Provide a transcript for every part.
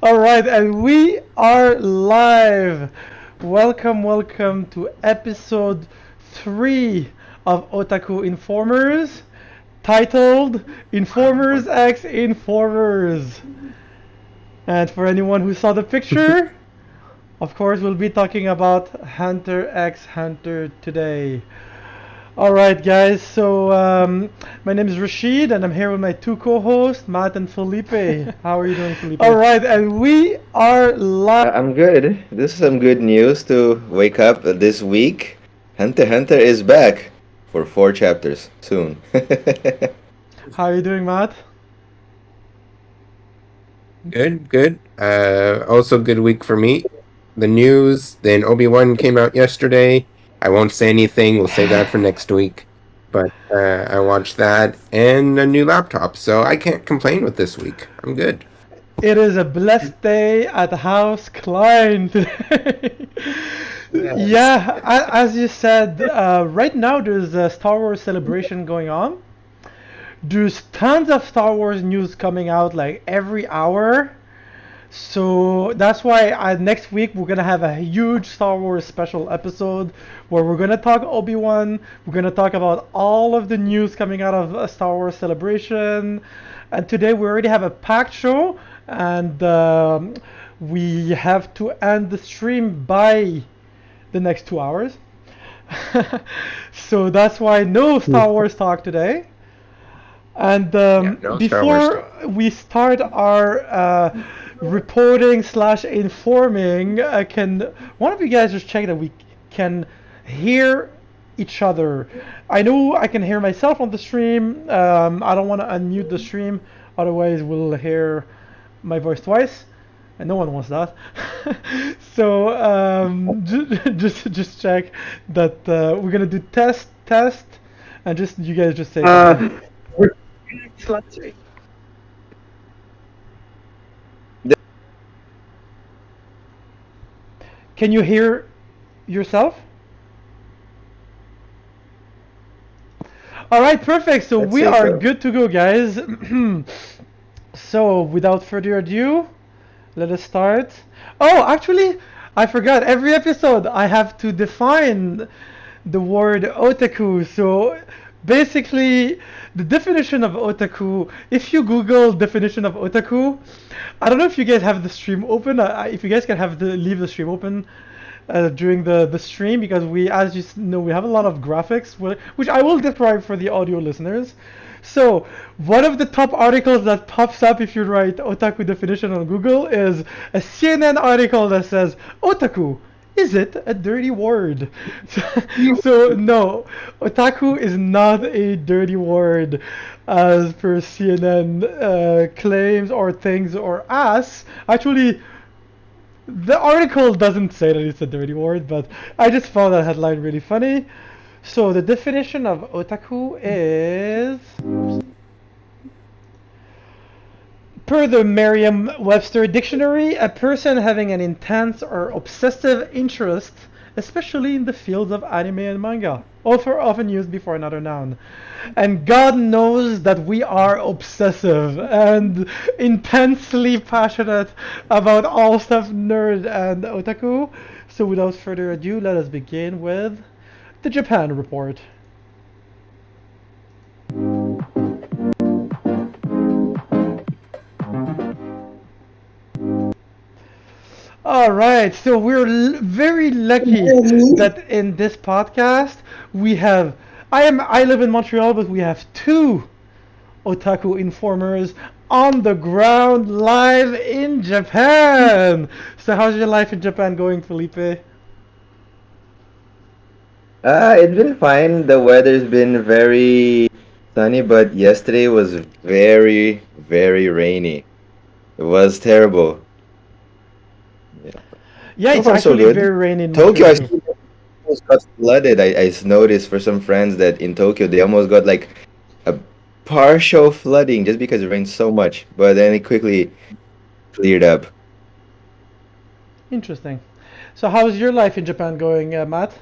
All right, and we are live. Welcome to episode 3 of Otaku Informers, titled Informers X Informers. And for anyone who saw the picture, of course, we'll be talking about Hunter x Hunter today. All right, guys. So my name is Rashid, and I'm here with my two co-hosts, Matt and Felipe. How are you doing, Felipe? All right, and we are live. I'm good. This is some good news to wake up this week. Hunter x Hunter is back for 4 chapters soon. How are you doing, Matt? Good. Also good week for me. The news, then Obi-Wan came out yesterday. I won't say anything. We'll save that for next week. But I watched that and a new laptop, so I can't complain with this week. I'm good. It is a blessed day at House Klein today. Yes. Yeah, as you said, right now there's a Star Wars celebration going on. There's tons of Star Wars news coming out like every hour. So that's why next week we're gonna have a huge Star Wars special episode where we're gonna talk Obi-Wan. We're gonna talk about all of the news coming out of a Star Wars Celebration. And today we already have a packed show, and we have to end the stream by the next 2 hours. So that's why no Star Wars talk today. And No Star Wars before we start our reporting slash informing, can one of you guys just check that we can hear each other? I know I can hear myself on the stream. I don't want to unmute the stream, otherwise we'll hear my voice twice, and no one wants that. So just check that we're gonna do test, and just you guys just say. Can you hear yourself? All right, perfect. So Let's we say are so. good to go, guys. So without further ado, let us start. Oh, actually, I forgot. Every episode, I have to define the word otaku. So basically, the definition of otaku, if you Google definition of otaku, I don't know if you guys have the stream open. If you guys can leave the stream open during the stream, because we, as you know, we have a lot of graphics, which I will describe for the audio listeners. So one of the top articles that pops up if you write otaku definition on Google is a CNN article that says otaku. Is it a dirty word? So no, otaku is not a dirty word, as per CNN claims or things or us. Actually, the article doesn't say that it's a dirty word, but I just found that headline really funny. So the definition of otaku is, per the Merriam-Webster dictionary, a person having an intense or obsessive interest, especially in the fields of anime and manga, also often used before another noun. And God knows that we are obsessive and intensely passionate about all stuff nerd and otaku. So without further ado, let us begin with the Japan report. All right, so we're very lucky that in this podcast we have. I live in Montreal, but we have two otaku informers on the ground live in Japan. So how's your life in Japan going, Felipe? It's been fine. The weather's been very sunny, but yesterday was very, very rainy. It was terrible. Yeah. Yeah, So it's far, so actually good. very rainy in Tokyo, Montreal I too. see almost got flooded. I noticed for some friends that in Tokyo they almost got like a partial flooding just because it rained so much, but then it quickly cleared up. Interesting. So how's your life in Japan going, Matt?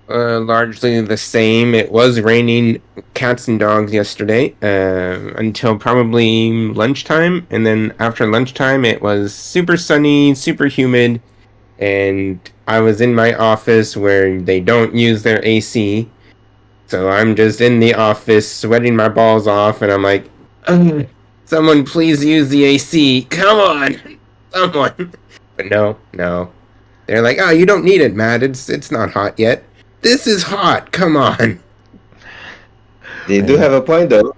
Largely the same. It was raining cats and dogs yesterday until probably lunchtime, and then after lunchtime it was super sunny, super humid, and I was in my office where they don't use their AC, so I'm just in the office sweating my balls off, and I'm like, "Ugh, someone please use the AC, come on, someone." But no. They're like, "Oh, you don't need it, Matt. It's not hot yet." This is hot. Come on. They do have a point though.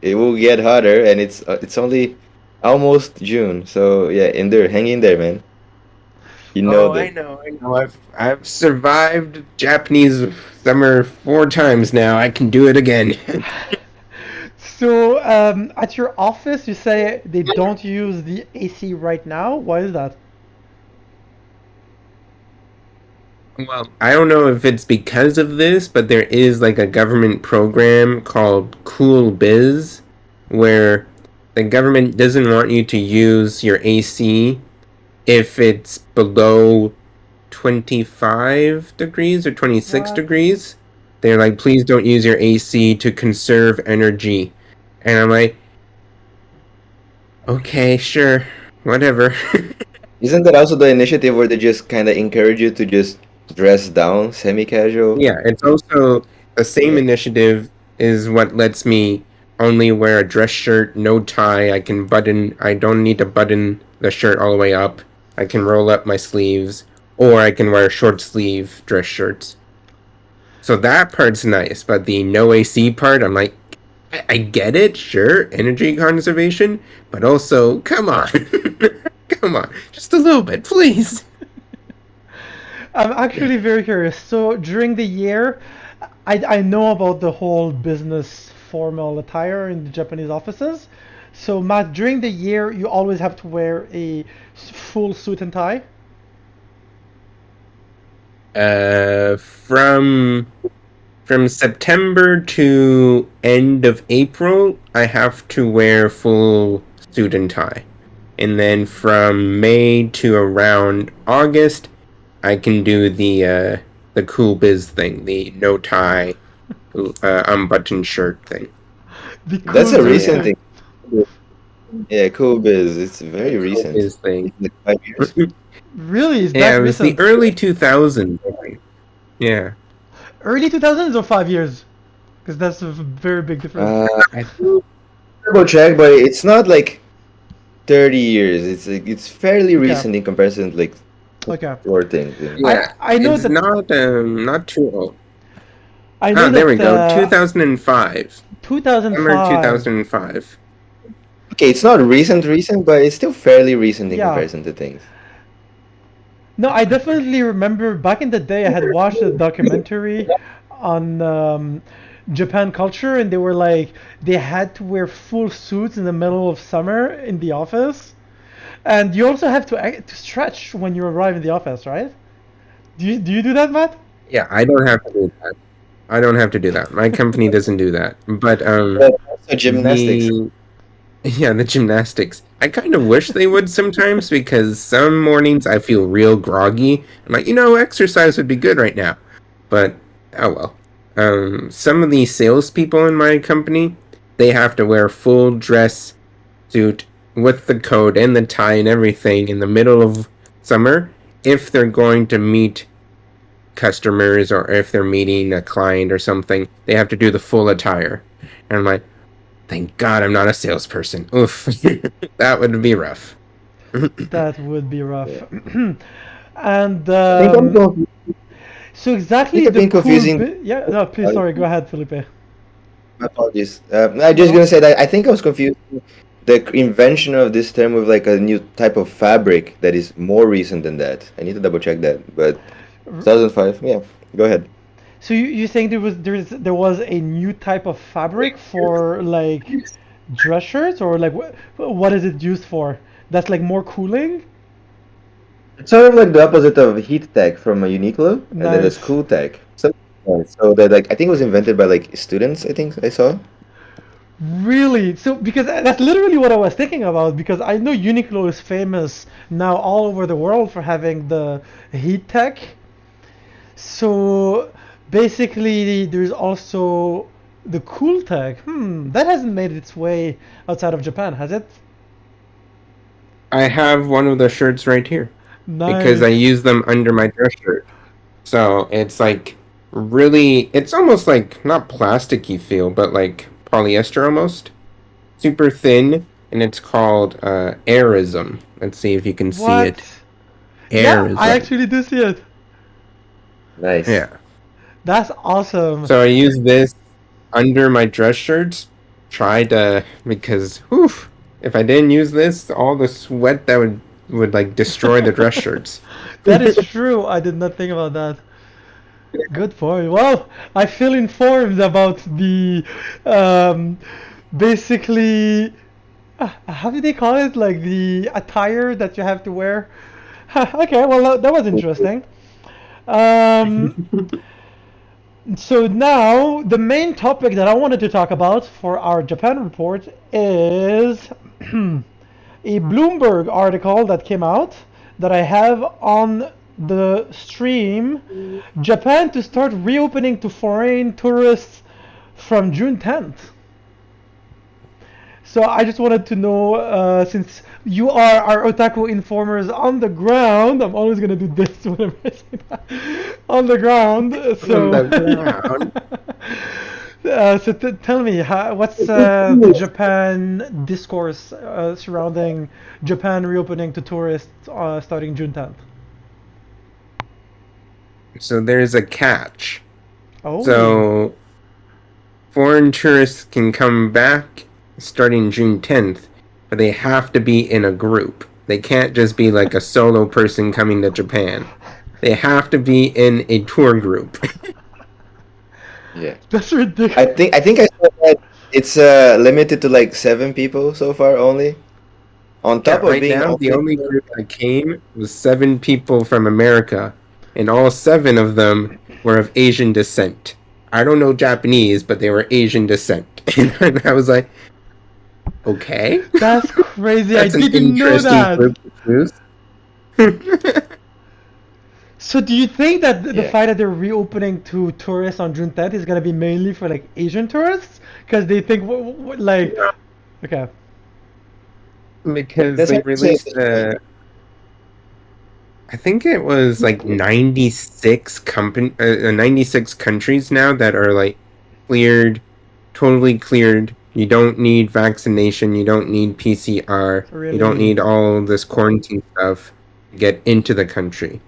It will get hotter, and it's only almost June. So yeah, hang in there, man. You know Oh, I that. know. I've survived Japanese summer 4 times now. I can do it again. So, at your office, you say they don't use the AC right now. Why is that? Well, I don't know if it's because of this, but there is like a government program called Cool Biz where the government doesn't want you to use your AC if it's below 25 degrees or 26 What? degrees. They're like, please don't use your AC to conserve energy. And I'm like, okay, sure, whatever. Isn't that also the initiative where they just kind of encourage you to just dress down, semi-casual? Yeah, it's also the same Yeah. initiative is what lets me only wear a dress shirt, no tie. I don't need to button the shirt all the way up. I can roll up my sleeves, or I can wear short sleeve dress shirts. So that part's nice, but the no AC part, I'm like, I get it, sure, energy conservation, but also, come on. Come on, just a little bit, please. I'm actually very curious. So, during the year, I know about the whole business formal attire in the Japanese offices. So, Matt, during the year, you always have to wear a full suit and tie. Uh, from From September to end of April, I have to wear full suit and tie. And then from May to around August, I can do the cool biz thing, the no tie, unbuttoned shirt thing. The That's cool a biz recent thing. thing. Yeah, cool biz. It's very Cool recent. biz thing. It's like 5 years. Really? Is Yeah, that it was the recent? early 2000s. I think. Yeah. Early 2000s or 5 years? Because that's a very big difference. I think, Double check, but it's not like 30 years. It's fairly Okay. recent in comparison to like Okay. four things. yeah, I know it's that not too old. I know There we that go. 2005. Summer 2005. 2005. Okay, it's not recent, but it's still fairly recent in Yeah. comparison to things. No, I definitely remember back in the day I had watched a documentary on Japan culture, and they were like they had to wear full suits in the middle of summer in the office, and you also have to stretch when you arrive in the office, right? Do you do that, Matt? Yeah, I don't have to do that. I don't have to do that. My company doesn't do that. But But also gymnastics. the gymnastics. I kind of wish they would sometimes because some mornings I feel real groggy. I'm like, exercise would be good right now. But oh well. Some of the salespeople in my company, they have to wear full dress suit with the coat and the tie and everything in the middle of summer if they're going to meet customers or if they're meeting a client or something. They have to do the full attire. And I'm like, thank God I'm not a salesperson. Oof. That would be rough. That would be rough. And I think I'm confused. so exactly I think the I'm cool confusing. yeah, no, please, sorry, go ahead, Felipe. My apologies. I'm just gonna say that I think I was confused the invention of this term with like a new type of fabric that is more recent than that. I need to double check that, but 2005. Yeah, go ahead. So you think there was a new type of fabric for like dress shirts, or like what is it used for? That's like more cooling? It's sort of like the opposite of heat tech from a Uniqlo, and then there's Nice. cool tech. So that like I think it was invented by like students. I think I saw. Really? So because that's literally what I was thinking about, because I know Uniqlo is famous now all over the world for having the heat tech. So basically there's also the cool tag. That hasn't made its way outside of Japan, has it? I have one of the shirts right here because I Nice. use them under my dress shirt. So it's like really, it's almost like not plasticky feel, but like polyester almost. Super thin, and it's called Airism. Let's see if you can see What? it. Yeah, I Airism. actually do see it. Nice. Yeah. That's awesome. So I use this under my dress shirts. Try to because whew, if I didn't use this, all the sweat that would like destroy the dress shirts. That is true. I did not think about that. Good point. Well, I feel informed about the um, basically how do they call it? Like the attire that you have to wear. Okay, well that was interesting. Um, so now the main topic that I wanted to talk about for our Japan report is a Bloomberg article that came out that I have on the stream. Japan to start reopening to foreign tourists from June 10th. So I just wanted to know, since you are our otaku informers on the ground, I'm always gonna do this whenever I say that. On the ground. On So, the ground. tell me, what's the Japan discourse surrounding Japan reopening to tourists starting June 10th? So there's a catch. Oh, So foreign tourists can come back starting June 10th, but they have to be in a group. They can't just be like a solo person coming to Japan. They have to be in a tour group. Yeah. that's ridiculous. I think I saw that it's limited to like 7 people so far only. On Yeah, top of right being now, the only only group that came was 7 people from America, and all 7 of them were of Asian descent. I don't know Japanese, but they were Asian descent. And I was like, okay. That's crazy. I That's an didn't know interesting that. group to choose. So do you think that the Yeah. fact that they're reopening to tourists on June 10th is gonna be mainly for like Asian tourists? Because they think like, okay, Because That's they what I'm saying. released I think it was like 96 countries now that are like cleared, totally cleared. You don't need vaccination, you don't need PCR, you don't really? need all this quarantine stuff to get into the country.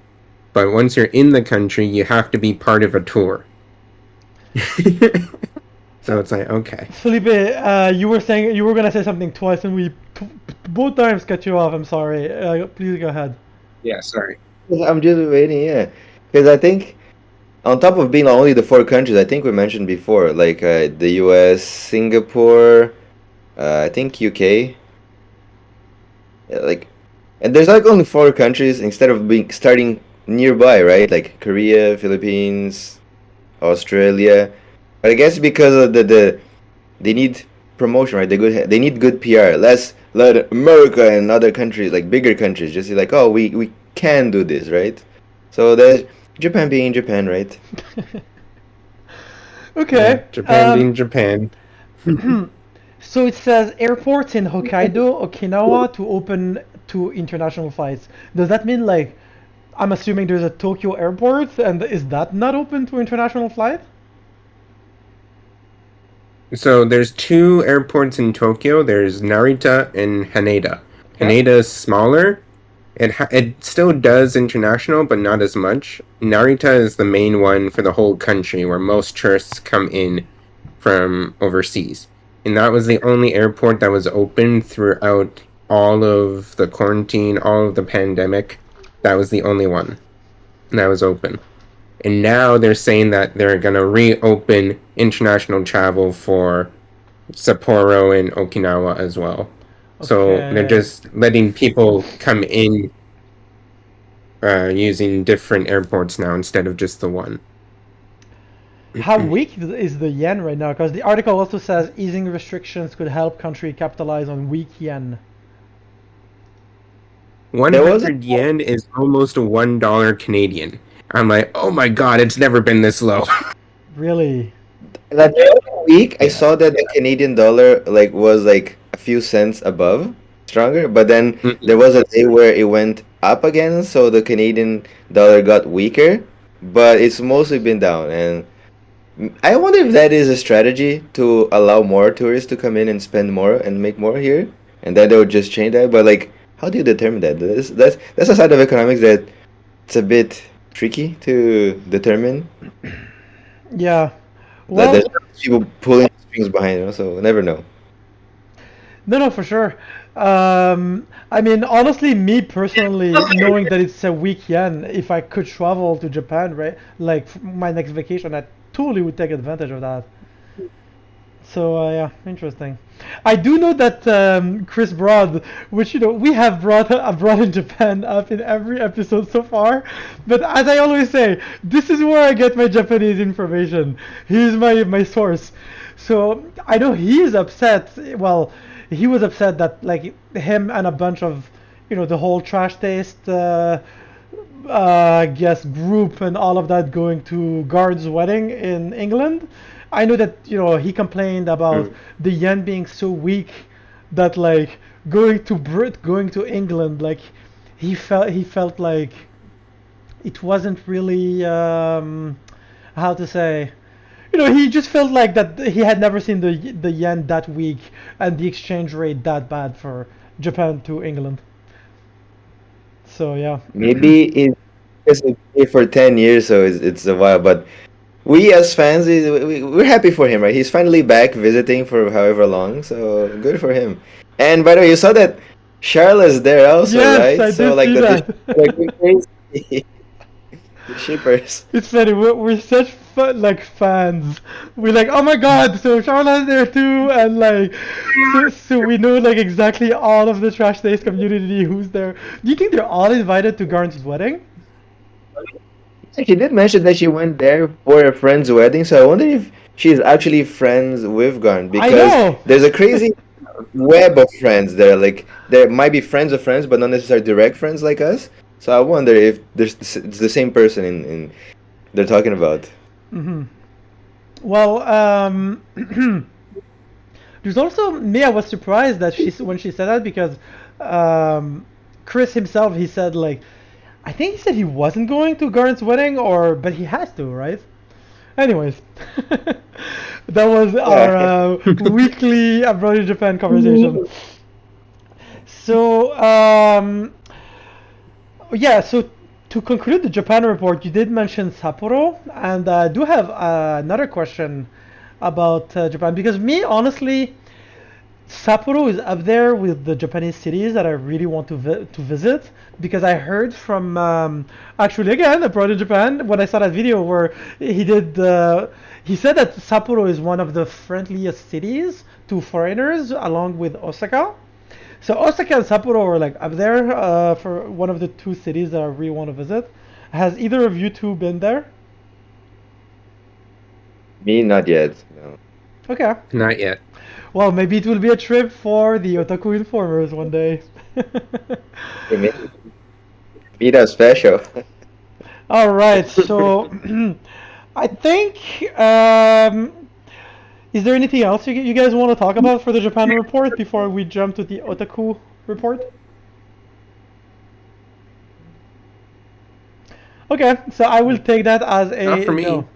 But once you're in the country, you have to be part of a tour. So it's like, okay. Felipe, you were saying you were gonna say something twice, and we both times cut you off. I'm sorry. Please go ahead. Yeah, sorry. I'm just waiting, yeah. Because I think on top of being only the 4 countries, I think we mentioned before, like the US, Singapore, I think UK, yeah, like, and there's like only 4 countries instead of being starting nearby, right? Like Korea, Philippines, Australia. But I guess because of the they need promotion, right? They need good PR. Let America and other countries, like bigger countries, just say like, oh, we can do this, right? So there's Japan being Japan, right? Okay. Japan being Japan. So it says airports in Hokkaido, Okinawa to open to international flights. Does that mean like I'm assuming there's a Tokyo airport and is that not open to international flight? So there's 2 airports in Tokyo. There's Narita and Haneda. Okay. Haneda is smaller. It still does international, but not as much. Narita is the main one for the whole country, where most tourists come in from overseas. And that was the only airport that was open throughout all of the quarantine, all of the pandemic. That was the only one that was open. And now they're saying that they're going to reopen international travel for Sapporo and Okinawa as well. So they're Okay. just letting people come in using different airports now instead of just the one. How weak is the yen right now? Because the article also says easing restrictions could help country capitalize on weak yen. 100 yen is almost $1 Canadian. I'm like, oh my god, it's never been this low. Really? That week, I Yeah. saw that the Canadian dollar was like a few cents above, stronger. But then there was a day where it went up again, so the Canadian dollar got weaker. But it's mostly been down, and I wonder if that is a strategy to allow more tourists to come in and spend more and make more here, and then they would just change that. But like, how do you determine that? That's a side of economics that it's a bit tricky to determine. Yeah. That there's Well, people pulling strings behind, so never know. no, for sure. I mean, honestly, me personally, knowing that it's a weak yen, if I could travel to Japan, right, like my next vacation, I totally would take advantage of that. So yeah, interesting. I do know that Chris Broad, which we have brought in Japan up in every episode so far, but as I always say, this is where I get my Japanese information. He's my source. So I know he's upset. Well, he was upset that like him and a bunch of the whole trash taste. I guess group and all of that going to Guard's wedding in England. I know that he complained about the yen being so weak that like going to England, like he felt like it wasn't really how to say, he just felt like that he had never seen the yen that weak and the exchange rate that bad for Japan to England. So yeah. Maybe it's okay for 10 years, so it's a while. But we as fans, we're happy for him, right? He's finally back visiting for however long, so good for him. And by the way, you saw that Charlotte's there also, Yes, right? I So did like see the that. like going crazy. The shippers. It's funny. We're such like fans. We're like, oh my god, so Charlotte's there too, and like, so we know like exactly all of the Trash Days community who's there. Do you think they're all invited to Garn's wedding? She did mention that she went there for a friend's wedding, so I wonder if she's actually friends with Garn I because know. there's a crazy web of friends there. Like there might be friends of friends, but not necessarily direct friends like us. So I wonder if it's the same person in they're talking about. Hmm. Well, there's also me. I was surprised that when she said that because um, Chris himself he said like I think he said he wasn't going to Garn's wedding or but he has to, right? Anyways, that was our Yeah. weekly Abroad in Japan conversation. So, yeah, so to conclude the Japan report, you did mention Sapporo, and I do have another question about Japan because me, honestly, Sapporo is up there with the Japanese cities that I really want to visit because I heard from actually again abroad in Japan when I saw that video where he said that Sapporo is one of the friendliest cities to foreigners along with Osaka. So Osaka and Sapporo are like up there for one of the two cities that I really want to visit. Has either of you two been there? Me, not yet. No. Okay. Not yet. Well, maybe it will be a trip for the Otaku Informers one day. Hey, meet us special. All right, so I think is there anything else you guys want to talk about for the Japan report before we jump to the Otaku report? Okay, so I will take that as Not a for me. no.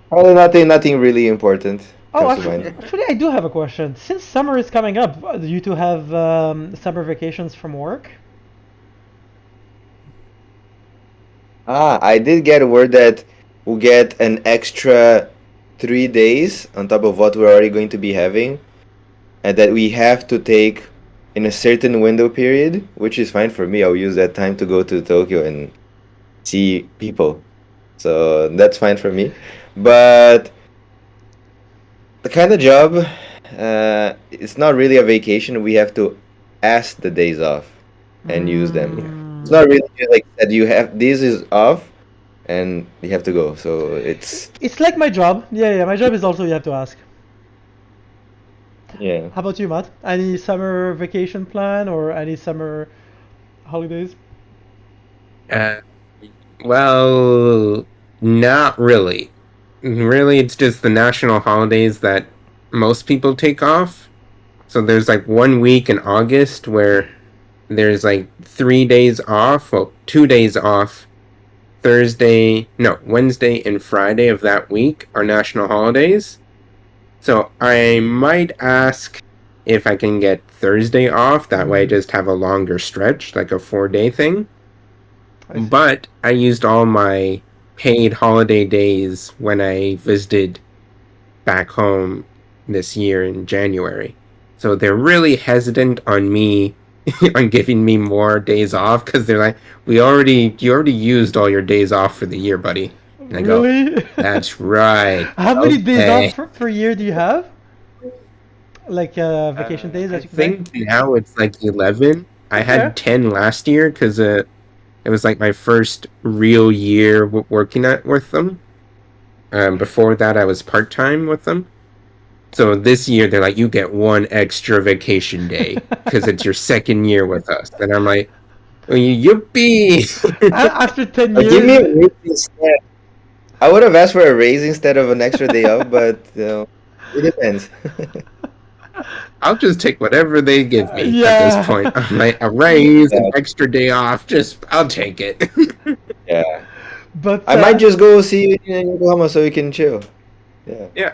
Probably nothing really important Oh, comes to actually, mind. actually, I do have a question. Since summer is coming up, do you two have summer vacations from work? I did get a word that we'll get an extra 3 days on top of what we're already going to be having, and that we have to take in a certain window period, which is fine for me. I'll use that time to go to Tokyo and see people. So that's fine for me. But the kind of job, it's not really a vacation. We have to ask the days off and use them. It's Mm. not really just like that you have this is off and you have to go. So It's like my job. Yeah, yeah, my job is also you have to ask. yeah. How about you, Matt? Any summer vacation plan or any summer holidays? Uh, Well, not really. Really, it's just the national holidays that most people take off. So there's like 1 week in August where there's like 3 days off, well, 2 days off. Wednesday and Friday of that week are national holidays. So I might ask if I can get Thursday off. That way I just have a longer stretch, like a 4-day thing. I see. But I used all my paid holiday days when I visited back home this year in January. So they're really hesitant on me on giving me more days off because they're like, you already used all your days off for the year, buddy. And I go, Really? that's right. How many days Okay. off per year do you have? Like vacation days I that you can take? think now it's like 11. I Okay. had 10 last year because it was like my first real year working with them. Before that, I was part-time with them. So this year, they're like, you get one extra vacation day because it's your second year with us. And I'm like, yippee! After 10 Give me a years, raise instead. I would have asked for a raise instead of an extra day off, but it depends. I'll just take whatever they give me at Yeah. this point. I'm like, a raise, an extra day off, I'll take it. Yeah. but I might just go see you in Yokohama so you can chill. Yeah. Yeah.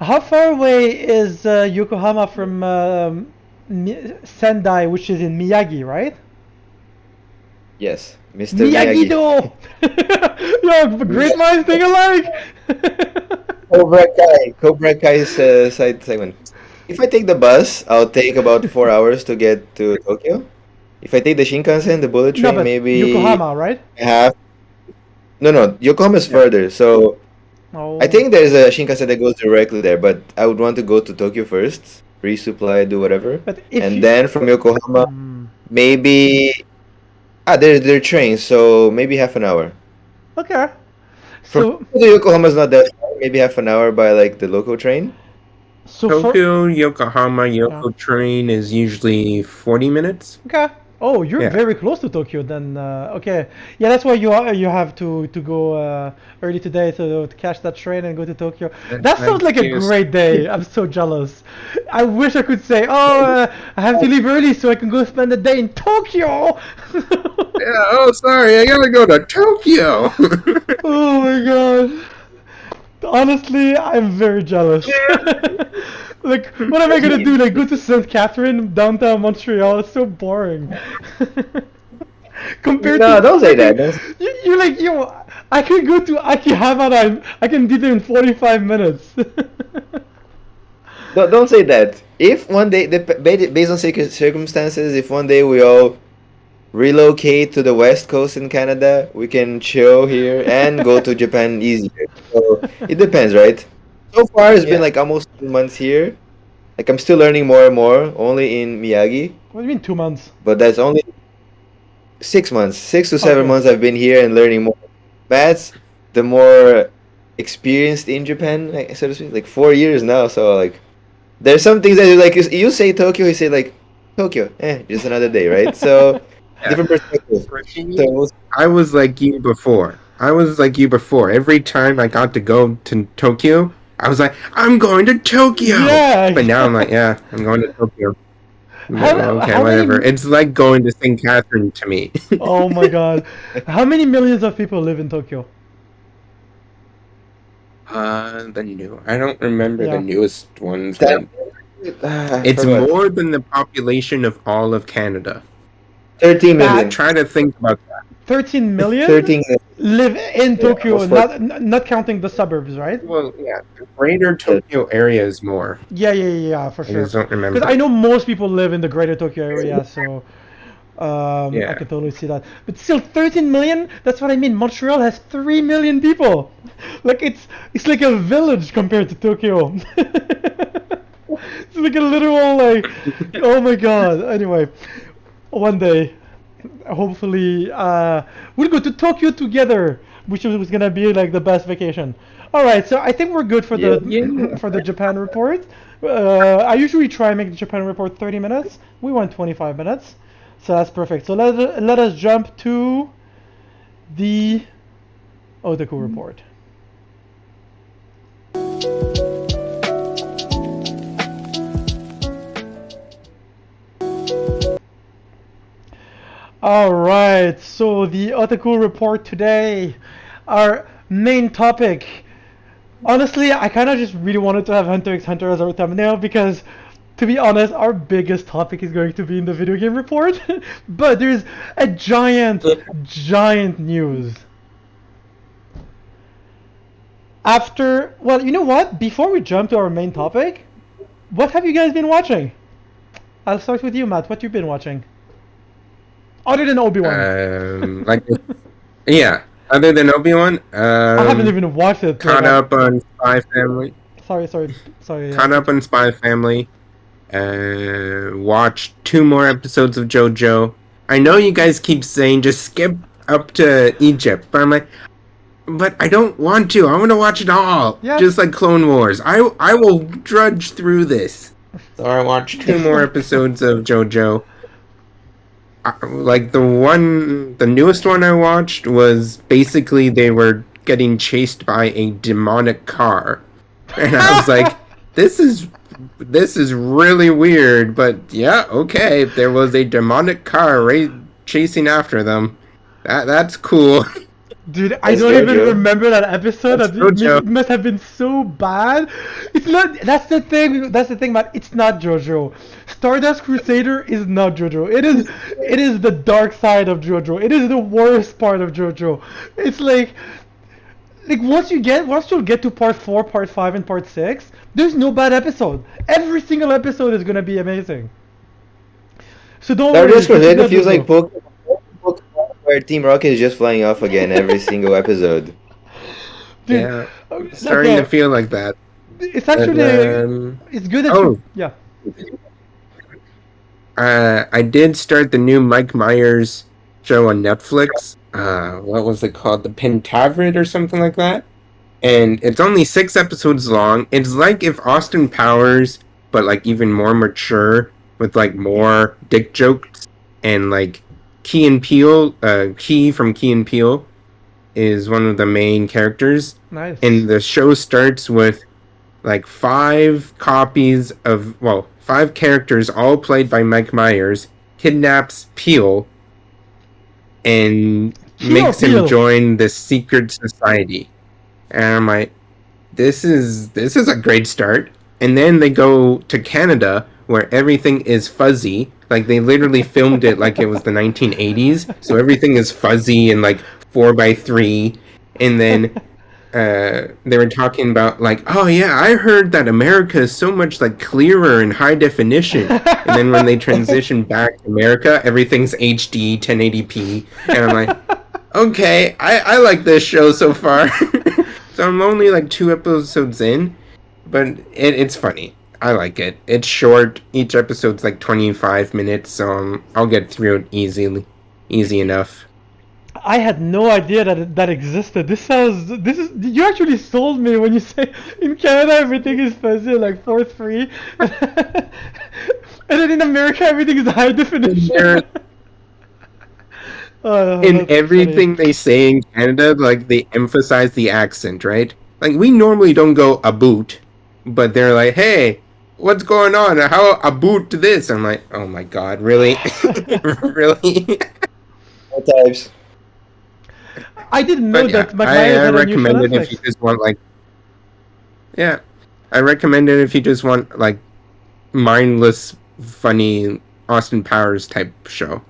how far away is Yokohama from Sendai, which is in Miyagi, right? Yes, Mr. Miyagi. Miyagi-Do! Yo, great minds think alike! Cobra Kai's side segment. If I take the bus, I'll take about 4 hours to get to Tokyo. If I take the Shinkansen, the bullet No, train, but maybe Yokohama, right? half. No, Yokohama is further. So Oh. I think there's a Shinkansen that goes directly there, but I would want to go to Tokyo first, resupply, do whatever, But if and you... then from Yokohama, Hmm. maybe there are trains, so maybe half an hour. Okay. From So, Tokyo to Yokohama is not that far. Maybe half an hour by like the local train. so for... Tokyo, Yokohama, Yoko train is usually 40 minutes. Okay. Oh, you're Yeah. very close to Tokyo then. Okay. Yeah, that's why you have to go early today to catch that train and go to Tokyo. That sounds like a great day. I'm so jealous. I wish I could say, oh, I have to leave early so I can go spend the day in Tokyo. Yeah, oh, sorry, I gotta go to Tokyo. Oh my god. Honestly, I'm very jealous. Like, what am I gonna do? Like, go to St. Catherine, downtown Montreal? It's so boring. Compared No, to... don't say that. You're like, yo, I can go to Akihabara and I can be there in 45 minutes. Don't say that. If one day, based on circumstances, if one day we all relocate to the West Coast in Canada, we can chill here and go to Japan easier. So it depends, right? So far, it's been like almost 2 months here. Like I'm still learning more and more, only in Miyagi. What do you mean 2 months? But that's only 6 months, 6 to 7 Okay. months I've been here and learning more. Matt's the more experienced in Japan, like, so to speak, like 4 years now. So like, there's some things that like you say Tokyo, he say like Tokyo, just another day, right? So different perspective. So I was like you before. Every time I got to go to Tokyo, I was like, I'm going to Tokyo. Yeah. But now I'm like, yeah, I'm going to Tokyo. Okay, how many- whatever. It's like going to St. Catherine to me. Oh my god. How many millions of people live in Tokyo? I don't remember Yeah. the newest ones, That- but I it's forgot. more than the population of all of Canada. 13 million. Try to think about that. 13 million 13 live in Tokyo, almost not counting the suburbs, right? Well, yeah, the greater Tokyo area is more. Yeah, for I sure. just don't remember. Because I know most people live in the greater Tokyo area, so Yeah. I can totally see that. But still, 13 million? That's what I mean. Montreal has 3 million people. Like it's like a village compared to Tokyo. It's like a literal like, oh my god. Anyway, one day, hopefully, we'll go to Tokyo together, which was gonna be like the best vacation. All right, so I think we're good for Yeah. for the Japan report. I usually try and make the Japan report 30 minutes. We went 25 minutes, so that's perfect. So let us jump to the OTAKU Report. Alright, so the OTAKU Report today, our main topic. Honestly, I kind of just really wanted to have Hunter x Hunter as our thumbnail because, to be honest, our biggest topic is going to be in the video game report. But there's a giant news. Well, you know what? Before we jump to our main topic, what have you guys been watching? I'll start with you, Matt. What you been watching? Other than Obi-Wan. Yeah. Other than Obi-Wan, I haven't even watched it. Caught up on Spy Family. Sorry. Caught up on Spy Family. Watched 2 more episodes of JoJo. I know you guys keep saying just skip up to Egypt, but I'm like, but I don't want to. I want to watch it all. Yeah. Just like Clone Wars. I will drudge through this. So I watched 2 more episodes of JoJo. Like the newest one I watched was basically they were getting chased by a demonic car, and I was like, this is really weird, but yeah, okay. There was a demonic car chasing after them. That's cool. Dude, I don't even remember that episode. It must have been so bad. It's not. That's the thing. But it's not JoJo. Stardust Crusader is not JoJo. It is the dark side of JoJo. It is the worst part of JoJo. It's like once you'll get to part 4, part 5, and part 6, there's no bad episode. Every single episode is gonna be amazing. So don't worry. Stardust Crusader feels like Pokemon, where Team Rocket is just flying off again every single episode. Dude, yeah, starting to feel like that. It's actually it's good that yeah. I did start the new Mike Myers show on Netflix. What was it called? The Pentaveret or something like that. And it's only 6 episodes long. It's like if Austin Powers, but like even more mature, with like more dick jokes, and like Key from Key and Peele is one of the main characters. Nice. And the show starts with like 5 characters, all played by Mike Myers, kidnaps Peele and makes him join the secret society. And I'm like, this is a great start. And then they go to Canada, where everything is fuzzy. Like, they literally filmed it like it was the 1980s. So everything is fuzzy and like 4:3. And then they were talking about like, oh yeah, I heard that America is so much like clearer and high definition. And then when they transition back to America, everything's HD 1080p. And I'm like, okay, I like this show so far. So I'm only like 2 episodes in, but it's funny. I like it. It's short. Each episode's like 25 minutes, so I'll get through it easy enough. I had no idea that existed. You actually sold me when you say in Canada everything is fuzzy, like 4:3, and then in America everything is high definition. In everything they say in Canada, like they emphasize the accent, right? Like we normally don't go a boot, but they're like, hey, what's going on? How a boot this? I'm like, oh my god, really? Really? All types. I didn't know that. But I recommend it if you just want like. Yeah, I recommend it if you just want like mindless, funny Austin Powers type show.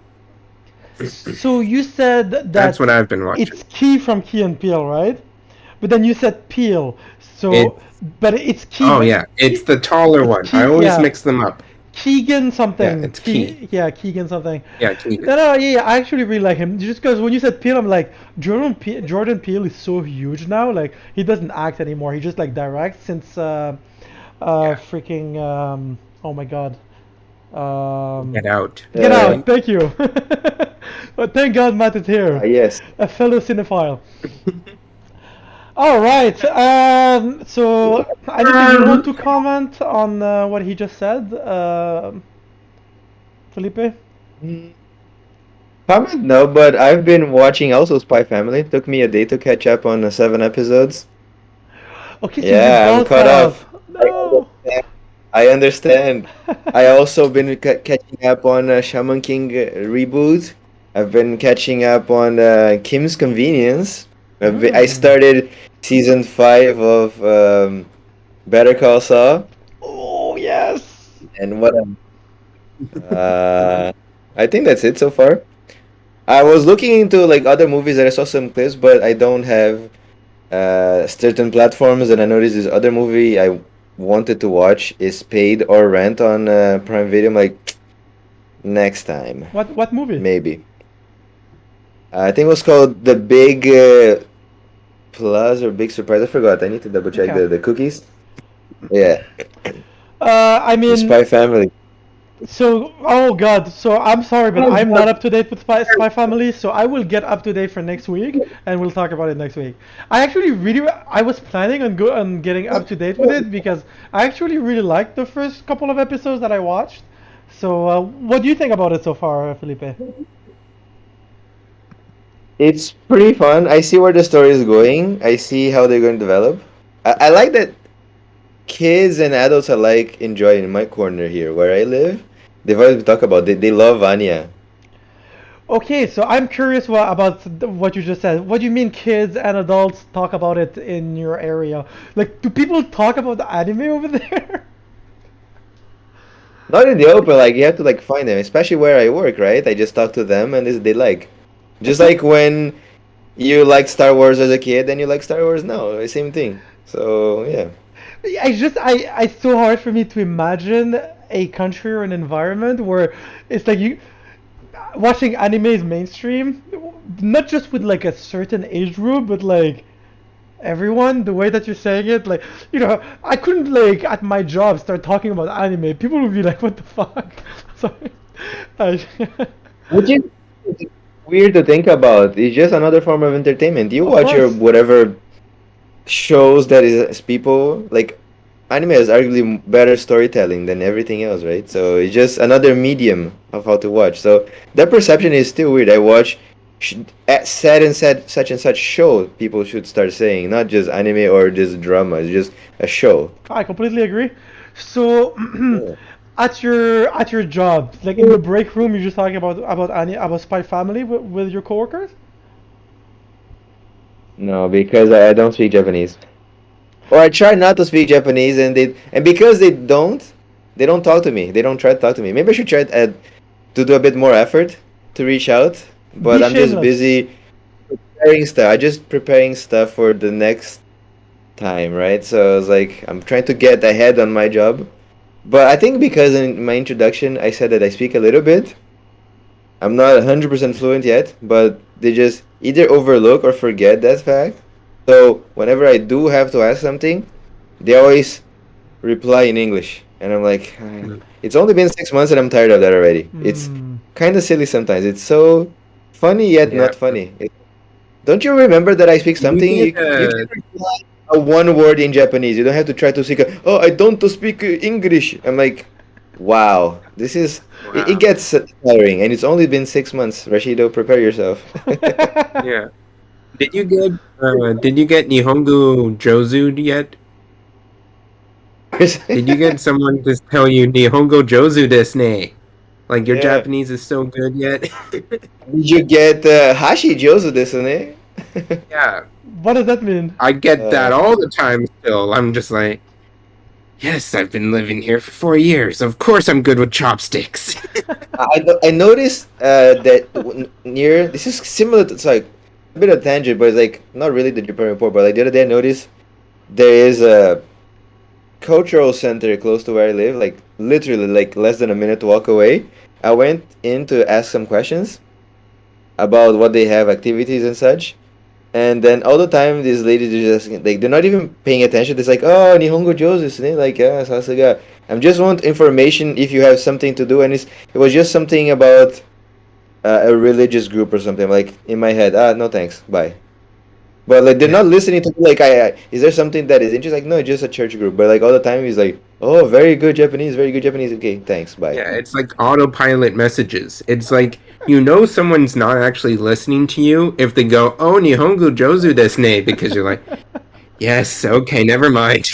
So you said that that's what I've been watching. It's Key from Key and Peele, right? But then you said Peele, but it's Key. Oh yeah, it's the taller one. I always mix them up. Keegan something. Yeah, it's Key. Yeah, Keegan something. Yeah, Keegan. No, yeah, I actually really like him. Just because when you said Peele, I'm like, Jordan Peele is so huge now. Like, he doesn't act anymore. He just like directs since freaking oh my god. Get Out. Get Out. Thank you. But thank God Matt is here. Yes. A fellow cinephile. All right. So anything you want to comment on what he just said, Felipe? Comment no, but I've been watching also Spy Family. It took me a day to catch up on the 7 episodes. Okay, so you Yeah, I'm both caught caught up. up. I No. understand. I understand. I also been catching up on Shaman King reboot. I've been catching up on Kim's Convenience. I Mm. started season 5 of Better Call Saul. Oh yes. And what? Uh, I think that's it so far. I was looking into like other movies that I saw some clips, but I don't have certain platforms, and I noticed this other movie I wanted to watch is Paid or Rent on Prime Video. I'm like, next time, What movie? maybe. I think it was called The Big Plus or Big Surprise. I forgot. I need to double check Okay. the cookies. Yeah, I The mean, Spy Family. so oh god, so I'm sorry, but I'm not up to date with Spy Family, so I will get up to date for next week, and we'll talk about it next week. I was planning on getting up to date with it because I actually really liked the first couple of episodes that I watched. So, what do you think about it so far, Felipe? It's pretty fun. I see where the story is going. I see how they're going to develop. I like that kids and adults alike enjoy in my corner here where I live. They've always talk about they love Anya. Okay, so I'm curious about what you just said. What do you mean kids and adults talk about it in your area? Like, do people talk about the anime over there? Not in the open, like you have to like find them, especially where I work, right? I just talk to them and they like. Just So, like when you liked Star Wars as a kid and you like Star Wars now, same thing. So yeah. it's so hard for me to imagine a country or an environment where it's like you watching anime is mainstream, not just with like a certain age group, but like everyone. The way that you're saying it, like I couldn't like at my job start talking about anime. People would be like, "What the fuck?" Sorry. I- Which is weird to think about. It's just another form of entertainment. You of watch your course. whatever shows that is people like anime is arguably better storytelling than everything else, right? So it's just another medium of how to watch. So that perception is still weird. I watch at said such and such show. People should start saying not just anime or just drama. It's just a show. I completely agree. So, Yeah. at your job, like in the break room, you're just talking about Spy Family with your coworkers. No, because I don't speak Japanese, or I try not to speak Japanese, and because they don't talk to me. They don't try to talk to me. Maybe I should try to do a bit more effort to reach out, Be but I'm just shameless. busy preparing stuff. I just preparing stuff for the next time, right? So I was like, I'm trying to get ahead on my job. But I think because in my introduction I said that I speak a little bit, I'm not 100% fluent yet, but they just either overlook or forget that fact. So whenever I do have to ask something, they always reply in English. And I'm like, Mm. it's only been 6 months and I'm tired of that already. It's Hmm. kind of silly sometimes. It's so funny yet Yeah. not funny. Don't you remember that I speak Did you something? get You can reply a one word in Japanese. You don't have to try to speak. Oh, I don't to speak English. I'm like, wow, this is it wow. gets tiring, and it's only been 6 months. Rashido, prepare yourself. Yeah. Did you get Nihongo Jozu yet? Did you get someone to tell you Nihongo Jozu desu ne? Like your Yeah. Japanese is so good yet? Did you get Hashi Jozu desu ne? Yeah. What does that mean? I get that Uh, all the time still. I'm just like, yes, I've been living here for 4 years. Of course I'm good with chopsticks. I noticed that near this is similar to it's like a bit of tangent, but it's like not really the Japan report. But like the other day, I noticed there is a cultural center close to where I live, like literally like less than a minute walk away. I went in to ask some questions about what they have activities and such. And then all the time these ladies are just like they're not even paying attention. It's like, oh, Nihongo Jozu desu ne? Like, yeah, sasuga. I just want information if you have something to do, and it was just something about a religious group or something. Like in my head, no thanks, bye. But like they're Yeah. not listening to me. Like, is there something that is interesting? Like, no, it's just a church group. But like all the time he's like, oh, very good Japanese, very good Japanese. Okay, thanks, bye. Yeah, it's like autopilot messages. It's like you know someone's not actually listening to you if they go, "Oh, Nihongo Jozu desu ne," because you're like, "Yes, okay, never mind."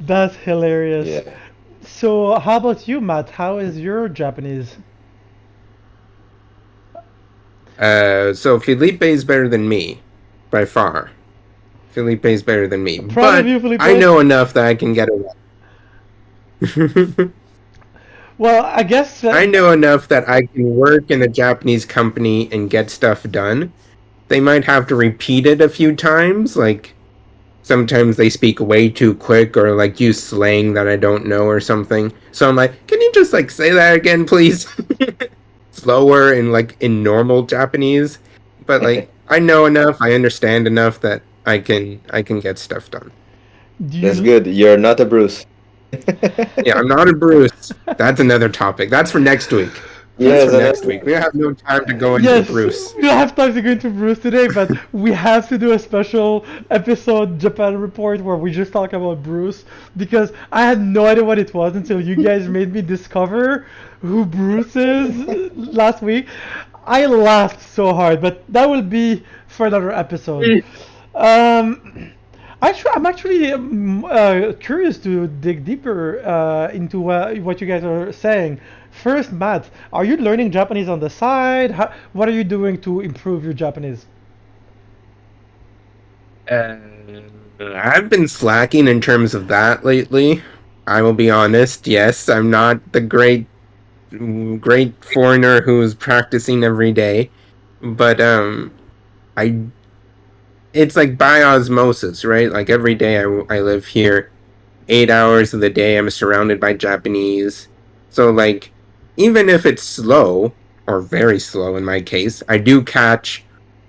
That's hilarious. Yeah. So, how about you, Matt? How is your Japanese? So Felipe is better than me, by far. Felipe is better than me, Proud of but you, Felipe. I know enough that I can get away. Well, I guess I know enough that I can work in a Japanese company and get stuff done. They might have to repeat it a few times, like sometimes they speak way too quick or like use slang that I don't know or something. So I'm like, can you just like say that again, please? Slower and like in normal Japanese. But like I know enough, I understand enough that I can get stuff done. do That's you good. You're not a Bruce. Yeah, I'm not a Bruce. That's another topic. That's for next week. That's Yes, for next week. We have no time to go into Yes, Bruce. we don't have time to go into Bruce today, but we have to do a special episode, Japan Report, where we just talk about Bruce, because I had no idea what it was until you guys made me discover who Bruce is last week. I laughed so hard, but that will be for another episode. Um, I'm actually curious to dig deeper into what you guys are saying. First, Matt, are you learning Japanese on the side? What are you doing to improve your Japanese? Uh, I've been slacking in terms of that lately. I will be honest. Yes, I'm not the great foreigner who's practicing every day, but I it's like by osmosis, right? Like every day I live here, 8 hours of the day I'm surrounded by Japanese. So like even if it's slow or very slow in my case, I do catch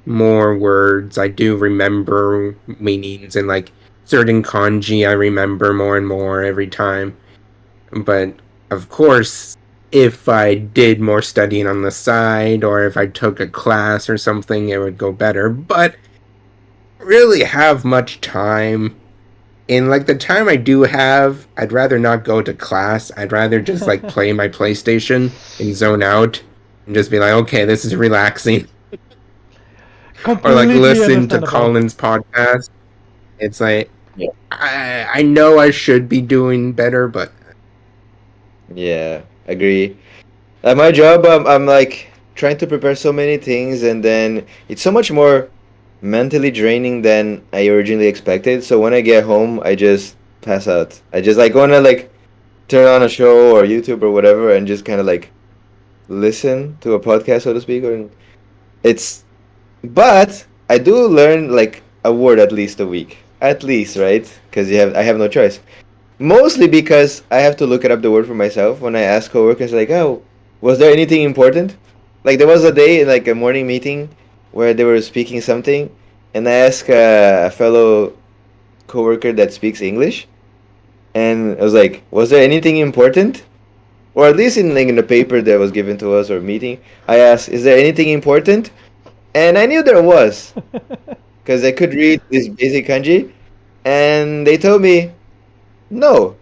more words. I do remember meanings and like certain kanji I remember more and more every time. But of course, if I did more studying on the side or if I took a class or something, it would go better. But really have much time. And like the time I do have, I'd rather not go to class. I'd rather just like play my PlayStation and zone out and just be like, okay, this is relaxing. Or like Completely listen to understandable. Colin's podcast. It's like Yeah. I know I should be doing better, but Yeah, agree. At my job, I'm like trying to prepare so many things, and then it's so much more mentally draining than I originally expected. So when I get home, I just pass out. I just like wanna like turn on a show or YouTube or whatever, and just kind of like listen to a podcast, so to speak. Or it's, but I do learn like a word at least a week, at least, right? Because I have no choice. Mostly because I have to look it up the word for myself when I ask coworkers like, "Oh, was there anything important?" Like there was a day in like a morning meeting where they were speaking something, and I asked a fellow coworker that speaks English, and I was like, "Was there anything important?" Or at least in like in the paper that was given to us or meeting, I asked, "Is there anything important?" And I knew there was because I could read this basic kanji, and they told me no.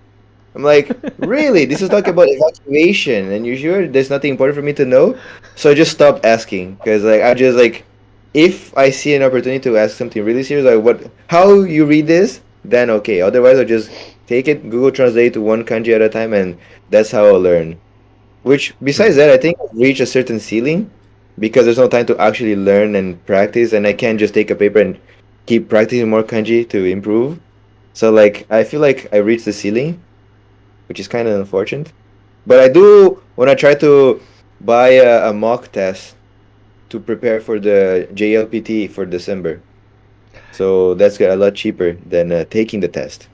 I'm like, really? This is talking about evacuation, and you sure there's nothing important for me to know? So I just stopped asking because, like, I just like, if I see an opportunity to ask something really serious, like what, how you read this, then okay. Otherwise, I'll just take it, Google Translate to one kanji at a time, and that's how I'll learn. Which, besides that, I think I've reached a certain ceiling because there's no time to actually learn and practice, and I can't just take a paper and keep practicing more kanji to improve. So like, I feel like I reached the ceiling, which is kind of unfortunate. But I do want to try to buy a mock test to prepare for the JLPT for December. So that's a lot cheaper than taking the test.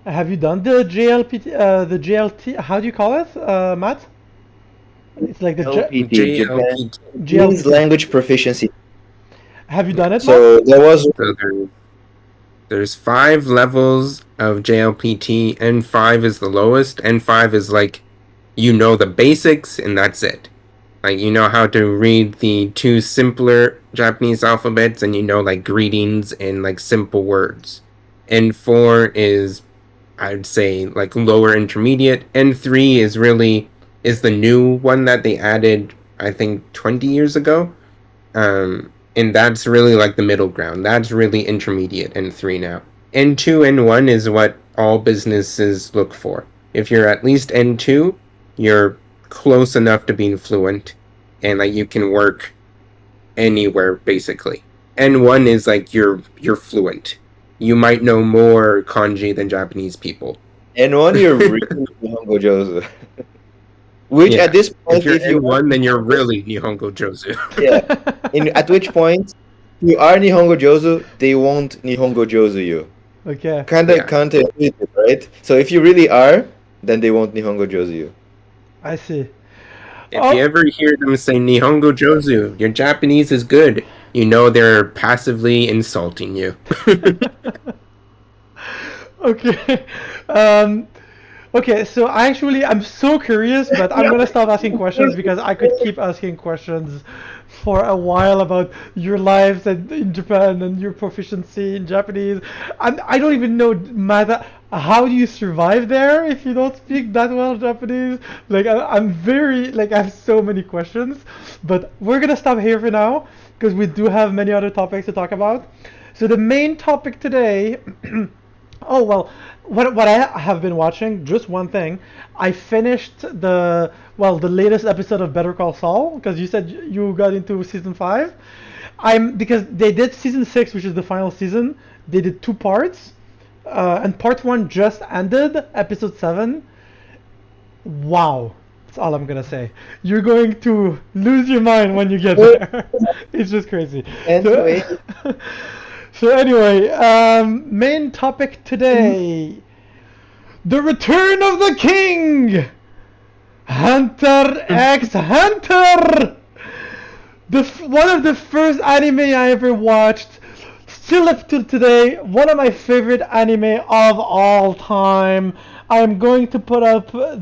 Have you done the JLPT, the JLT? How do you call it, Matt? It's like the LPT, JLPT. Japanese JLPT. Language Proficiency. Have you done it, Matt? So there was, So there's 5 levels of JLPT. N5 is the lowest. N5 is like you know the basics and that's it. Like you know how to read the 2 simpler Japanese alphabets and you know like greetings and like simple words. N4 is I'd say like lower intermediate. N3 is the new one that they added I think 20 years ago. And that's really like the middle ground. That's really intermediate N3 now. N2, N1 is what all businesses look for. If you're at least N2, you're close enough to being fluent, and like you can work anywhere basically. N1 is like you're fluent. You might know more kanji than Japanese people. N1, you're really Nihongo Jozu. Which Yeah. at this point, If you're N1, then you're really Nihongo Jozu. yeah, at which point you are Nihongo Jozu, they won't Nihongo Jozu you. Okay. Kind of Yeah. counterintuitive, right? So if you really are, then they won't Nihongo Jozu you. I see. If Oh. you ever hear them say Nihongo Jozu, your Japanese is good, you know they're passively insulting you. Okay. Okay, so I'm so curious, but I'm gonna stop asking questions because I could keep asking questions for a while about your lives in Japan and your proficiency in Japanese. I don't even know, Mata, how do you survive there if you don't speak that well Japanese? Like, I'm very, like, I have so many questions, but we're gonna stop here for now because we do have many other topics to talk about. So the main topic today. Oh well, what I have been watching, just one thing. I finished the latest episode of Better Call Saul because you said you got into season 5. Because they did season 6, which is the final season. They did 2 parts, and part 1 just ended, episode 7. Wow, that's all I'm gonna say. You're going to lose your mind when you get there. It's just crazy. Anyway. So anyway, main topic today: the return of the king, Hunter x Hunter. One of the first anime I ever watched, still up to today, one of my favorite anime of all time. I am going to put up by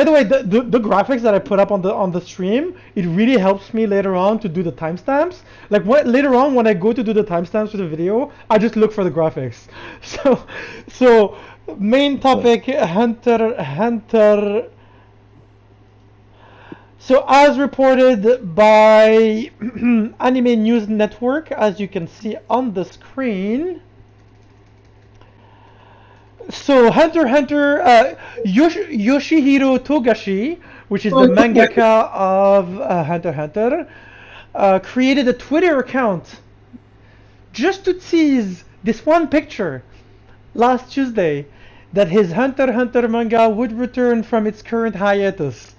the way, the graphics that I put up on the stream, it really helps me later on to do the timestamps. Like later on when I go to do the timestamps for the video, I just look for the graphics. So main topic, Hunter. So as reported by Anime News Network, as you can see on the screen. So Hunter x Hunter, Yoshihiro Togashi, which is the mangaka of Hunter x Hunter, created a Twitter account just to tease this one picture last Tuesday that his Hunter x Hunter manga would return from its current hiatus.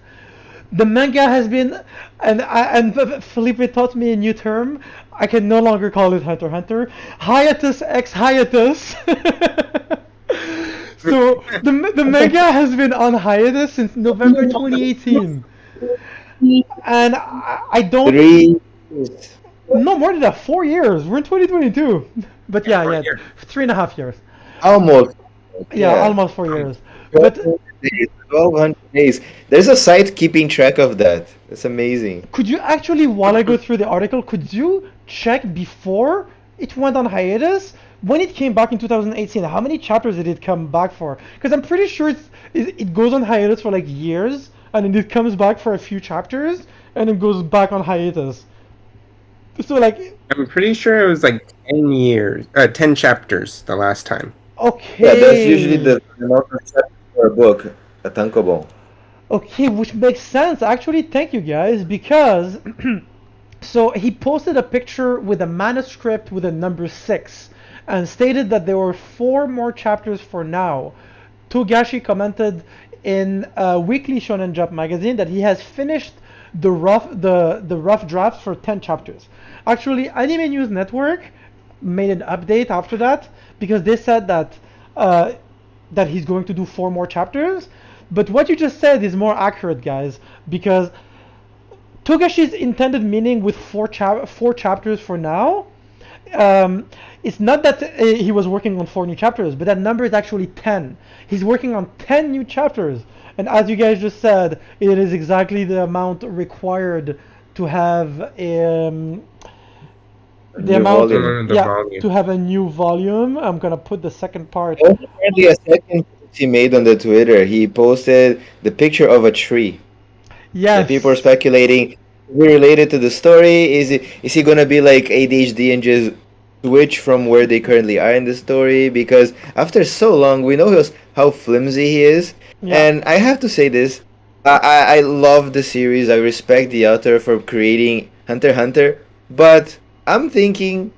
The manga has been, and Felipe taught me a new term. I can no longer call it Hunter x Hunter. Hiatus x hiatus. So the manga has been on hiatus since November 2018, and I don't. 3 years. No, more than that. 4 years. We're in 2022. But yeah, 3.5 years. Almost. Yeah, almost 4 years. 1200 days, 1200 days. There's a site keeping track of that. It's amazing. Could you actually, while I go through the article, could you check before it went on hiatus? When it came back in 2018, how many chapters did it come back for? Because I'm pretty sure it goes on hiatus for like years, and then it comes back for a few chapters, and then goes back on hiatus. So like, I'm pretty sure it was like 10 chapters the last time. Okay. Yeah, that's usually the amount of chapters for a book, a tankobon. Okay, which makes sense. Actually, thank you guys, because so he posted a picture with a manuscript with a number 6 and stated that there were 4 more chapters for now. Togashi commented in Weekly Shonen Jump magazine that he has finished the rough drafts for 10 chapters. Actually, Anime News Network made an update after that because they said that that he's going to do 4 more chapters. But what you just said is more accurate, guys, because Togashi's intended meaning with 4 chapters for now, it's not that he was working on 4 new chapters, but that number is actually 10. He's working on 10 new chapters, and as you guys just said, it is exactly the amount required to have the amount volume. to have a new volume. I'm gonna put the second part. Apparently, a second post he made on the Twitter, he posted the picture of a tree. Yes. And people are speculating Is it related to the story? Is he gonna be like ADHD and just switch from where they currently are in the story? Because after so long, we know how flimsy he is. Yeah. And I have to say this, I love the series. I respect the author for creating Hunter x Hunter, but I'm thinking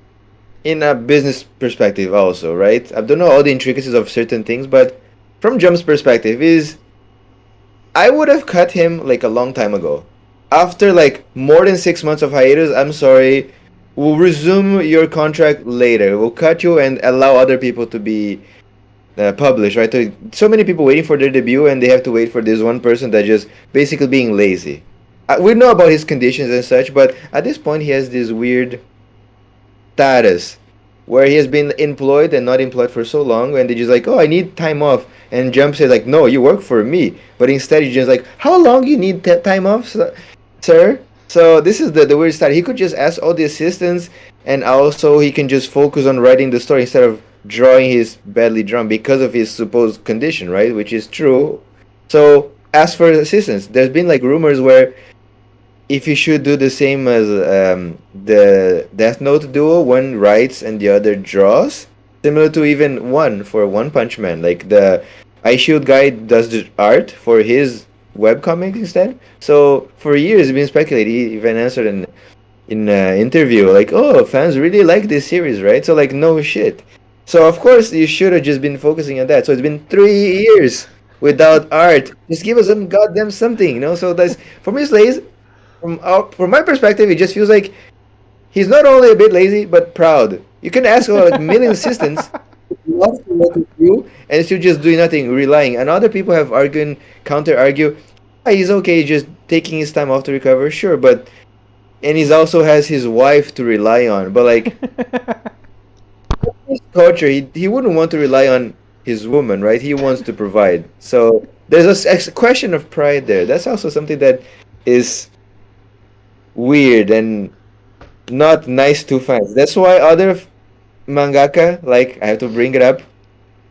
in a business perspective also, right? I don't know all the intricacies of certain things, but from Jump's perspective is I would have cut him like a long time ago. After like more than 6 months of hiatus, I'm sorry. We'll resume your contract later. We'll cut you and allow other people to be published, right? So many people waiting for their debut, and they have to wait for this one person that just basically being lazy. We know about his conditions and such, but at this point, he has this weird status where he has been employed and not employed for so long, and they just like, oh, I need time off, and Jump says like, no, you work for me, but instead he's just like, how long you need time off, sir? So this is the weird start. He could just ask all the assistants, and also he can just focus on writing the story instead of drawing his badly drawn because of his supposed condition, right? Which is true. So ask for assistance. There's been like rumors where if you should do the same as the Death Note duo, one writes and the other draws, similar to even one for One Punch Man. Like the Ice Shield guy does the art for his webcomics instead. So for years, it's been speculated. He even answered in an interview like, "Oh, fans really like this series, right?" So like, no shit. So of course, you should have just been focusing on that. So it's been 3 years without art. Just give us some goddamn something, you know. So that's for me, it's lazy. From my perspective, it just feels like he's not only a bit lazy but proud. You can ask for like million assistants, lots to what to do, and still just doing nothing, relying. And other people have counter argue. "Ah, he's okay, just taking his time off to recover, sure, but and he's also has his wife to rely on. But like his culture, he wouldn't want to rely on his woman, right? He wants to provide. So there's a question of pride there. That's also something that is weird and not nice to fans. That's why other mangaka, like I have to bring it up,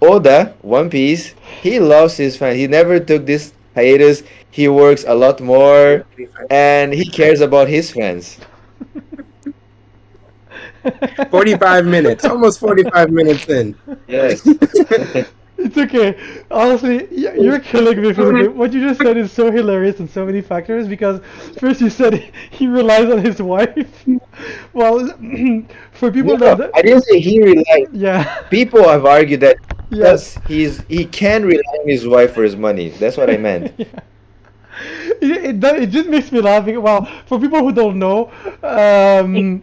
Oda, One Piece, he loves his fans. He never took this hiatus. He works a lot more, and he cares about his fans. 45 minutes, almost 45 minutes in. Yes. It's okay. Honestly, you're killing me, Felipe. What you just said is so hilarious in so many factors because first you said he relies on his wife. Well, for people No, that, I didn't say he relies. yeah, People have argued that yes. he can rely on his wife for his money. That's what I meant. Yeah. It just makes me laugh. Well, for people who don't know, um,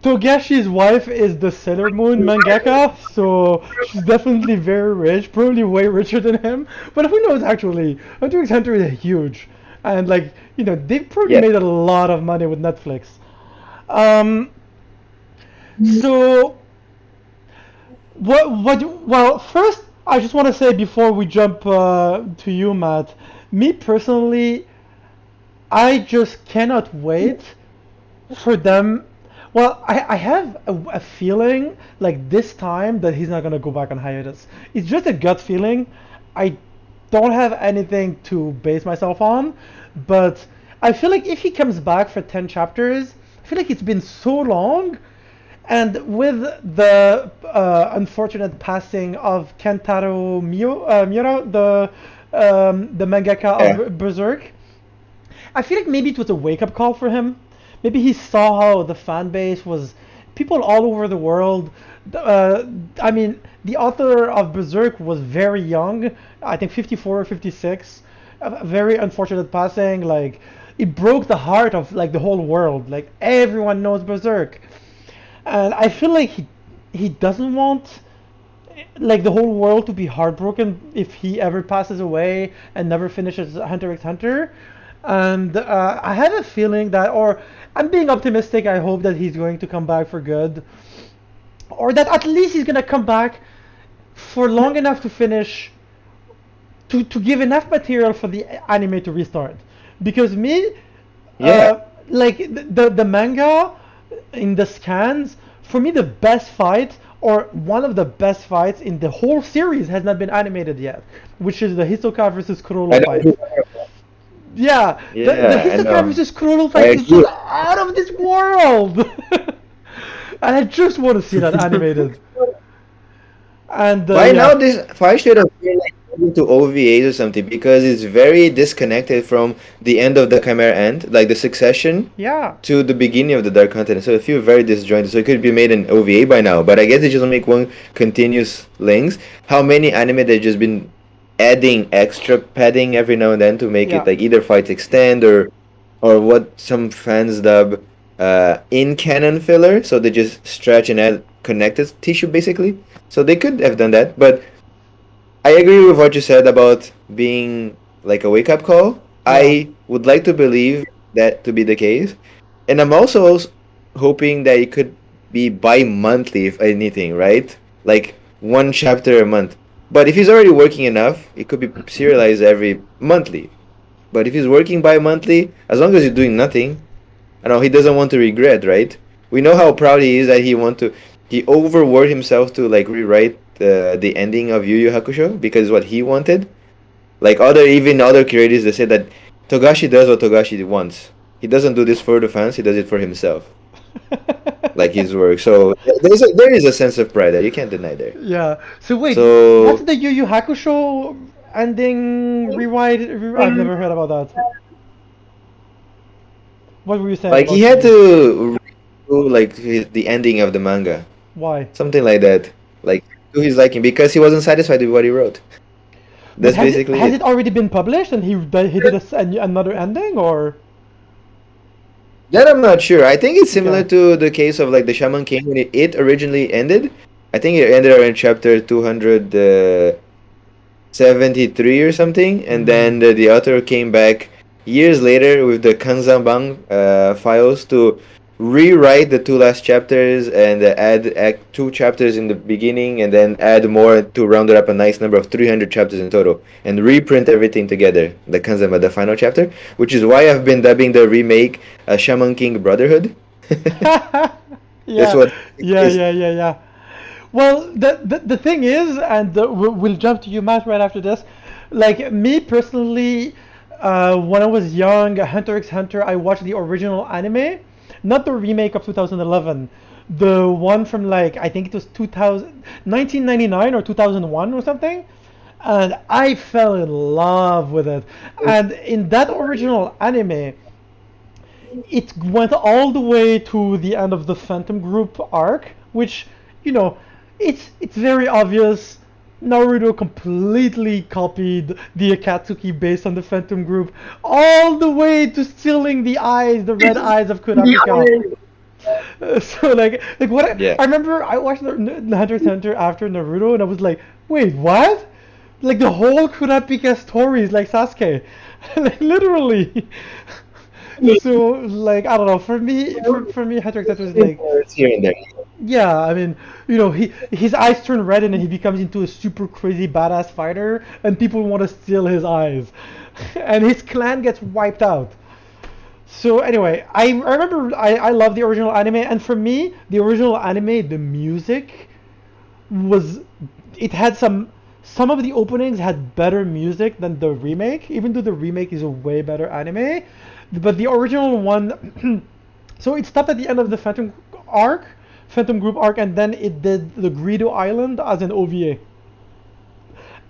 Togashi's wife is the Sailor Moon mangaka, so she's definitely very rich, probably way richer than him. But who knows actually? Hunter x Hunter is huge, and like they've probably Yeah. made a lot of money with Netflix. Um, so well, first I just want to say before we jump to you, Matt. Me personally, I just cannot wait for them. Well, I have a feeling like this time that he's not gonna go back on hiatus. It's just a gut feeling. I don't have anything to base myself on, but I feel like if he comes back for 10 chapters, I feel like it's been so long, and with the unfortunate passing of Kentaro Miura, the mangaka Yeah. of Berserk, I feel like maybe it was a wake up call for him. Maybe he saw how the fan base was, people all over the world. Uh, I mean, the author of Berserk was very young, I think 54 or 56. A very unfortunate passing. Like, it broke the heart of like the whole world. Like, everyone knows Berserk. And I feel like he doesn't want like the whole world to be heartbroken if he ever passes away and never finishes Hunter x Hunter. And I have a feeling that, or I'm being optimistic. I hope that he's going to come back for good, or that at least he's gonna come back for long enough to finish, to give enough material for the anime to restart. Because me, Yeah. like the manga in the scans, for me the best fight or one of the best fights in the whole series has not been animated yet, which is the Hisoka versus I Kurolo know fight. who you're talking about. Yeah, the Yeah, I know. histographist Scroll I fight is agree. just out of this world, and I just want to see that animated. And By now, yeah, this fight should have been like into OVAs or something because it's very disconnected from the end of the Chimera End, like the succession yeah, to the beginning of the Dark Continent. So it feels very disjointed. So it could be made an OVA by now, but I guess they just make one continuous links. How many anime they've just been adding extra padding every now and then to make it yeah, like either fights extend or what some fans dub in canon filler. So they just stretch and add connective tissue basically. So they could have done that, but I agree with what you said about being like a wake up call. yeah. I would like to believe that to be the case. And I'm also hoping that it could be bi monthly, if anything, right? Like one chapter a month. But if he's already working enough, it could be serialized every monthly. But if he's working bi monthly, as long as he's doing nothing, I know he doesn't want to regret, right? We know how proud he is that he overworked himself to like rewrite the ending of Yu Yu Hakusho because what he wanted. Like even other creators, they say that Togashi does what Togashi wants. He doesn't do this for the fans. He does it for himself, like his work. So there is a sense of pride that you can't deny there. Yeah. So wait, what's So the Yu Yu Hakusho ending rewrite? I've never heard about that. What were you saying like he about had Yu Yu? to do like the ending of the manga, Why? something like that, like to his liking because he wasn't satisfied with what he wrote. But That's basically has it it. already been published and he did another ending or? That I'm not sure. I think it's similar Okay. to the case of like the Shaman King when it originally ended. I think it ended around chapter 273 or something, and Mm. then the author came back years later with the Kanzanbang files to rewrite the two last chapters and add two chapters in the beginning and then add more to round it up a nice number of 300 chapters in total and reprint everything together, the Kanzanbang, the final chapter, which is why I've been dubbing the remake Shaman King Brotherhood. That's Yeah, what it yeah, is. yeah, yeah, yeah. Well, the thing is, and we'll jump to you, Matt, right after this. Like me personally, when I was young, Hunter x Hunter, I watched the original anime, not the remake of 2011, the one from like I think it was 2000, 1999 or 2001 or something, and I fell in love with it. And in that original anime, it went all the way to the end of the Phantom Group arc, which, you know, it's very obvious. Naruto completely copied the Akatsuki based on the Phantom Group, all the way to stealing the eyes, the red eyes of Kurapika. So like what Yeah. I remember, I watched the Hunter x Hunter after Naruto, and I was like, wait, what? Like the whole Kurapika story is like Sasuke, like literally. So like I don't know. For me, Hunter x Hunter is like, It's here and there. yeah. I mean, his eyes turn red and then he becomes into a super crazy badass fighter, and people want to steal his eyes, and his clan gets wiped out. So anyway, I remember I love the original anime, and for me, the original anime, the music was, it had some of the openings had better music than the remake, even though the remake is a way better anime. But the original one, so it stopped at the end of the arc, Phantom Group arc, and then it did the Greedo Island as an OVA.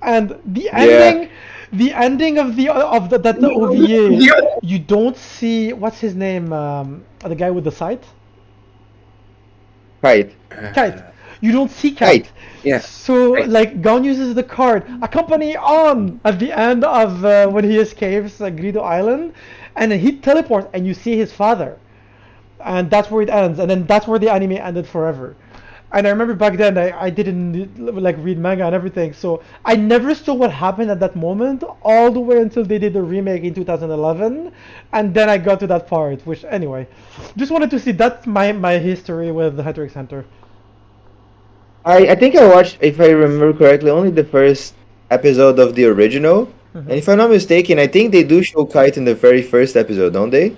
And Yeah. the ending of the OVA, you don't see what's his name, the guy with the scythe, Right. Kite. You don't see Right. Kite. Yeah. So Right. like Gon uses the card accompany on at the end of when he escapes Greedo Island, and then he teleports and you see his father, and that's where it ends, and then that's where the anime ended forever. And I remember back then I didn't like read manga and everything, so I never saw what happened at that moment all the way until they did the remake in 2011, and then I got to that part. Which anyway, just wanted to see, that's my history with Hunter x Hunter. I think I watched, if I remember correctly, only the first episode of the original. And Mhm. if I'm not mistaken, I think they do show Kite in the very first episode, don't they?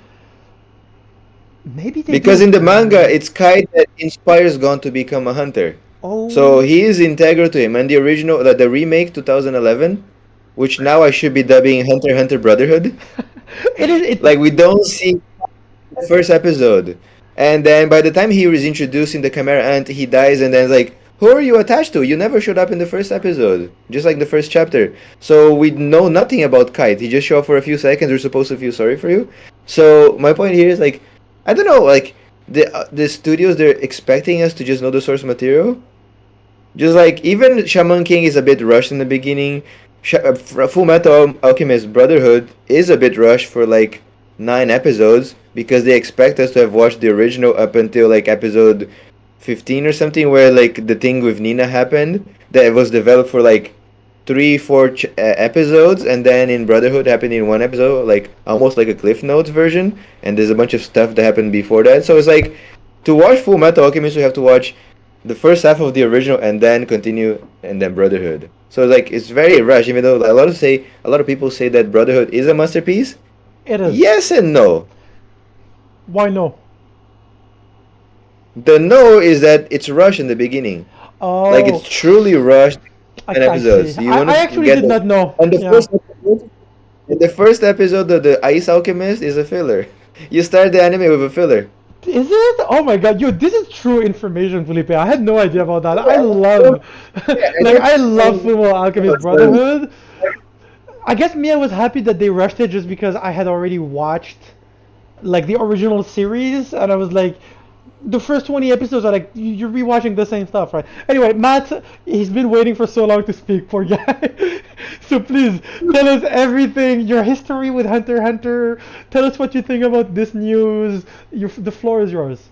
Maybe they Because do. in the manga, it's Kite that inspires Gon to become a hunter. So Oh, he is integral to him. And the original, the remake 2011, which now I should be dubbing Hunter x Hunter Brotherhood. It is. It. Like we don't see the first episode, and then by the time he was introducing the Chimera Ant, he dies, and then it's like, who are you attached to? You never showed up in the first episode, just like the first chapter. So we know nothing about Kite. He just showed up for a few seconds. We're supposed to feel sorry for you. So my point here is like, I don't know, like the studios, they're expecting us to just know the source material. Just like even Shaman King is a bit rushed in the beginning. Full Metal Alchemist Brotherhood is a bit rushed for like 9 episodes because they expect us to have watched the original up until like episode 15 or something, where like the thing with Nina happened that was developed for like 3-4 episodes, and then in Brotherhood happened in one episode, like almost like a Cliff Notes version, and there's a bunch of stuff that happened before that. So it's like, to watch Full Metal Alchemist, you have to watch the first half of the original and then continue and then Brotherhood. So like it's very rushed, even though a lot of people say that Brotherhood is a masterpiece. It is. Yes and no. Why no? The no is that it's rushed in the beginning. Oh. Like it's truly rushed in I episodes. see. You want I to actually get did not know. And the Yeah. first episode, in the first episode of the Ice Alchemist is a filler. You start the anime with a filler. Is it? Oh my god, yo, this is true information, Felipe. I had no idea about that. I love, like, I love Fullmetal Alchemist Brotherhood. I guess Mia was happy that they rushed it just because I had already watched, like, the original series, and I was like, the first 20 episodes are like, you're rewatching the same stuff, right? Anyway, Matt, he's been waiting for so long to speak, poor guy. So please, tell us everything, your history with Hunter x Hunter. Tell us what you think about this news. The floor is yours.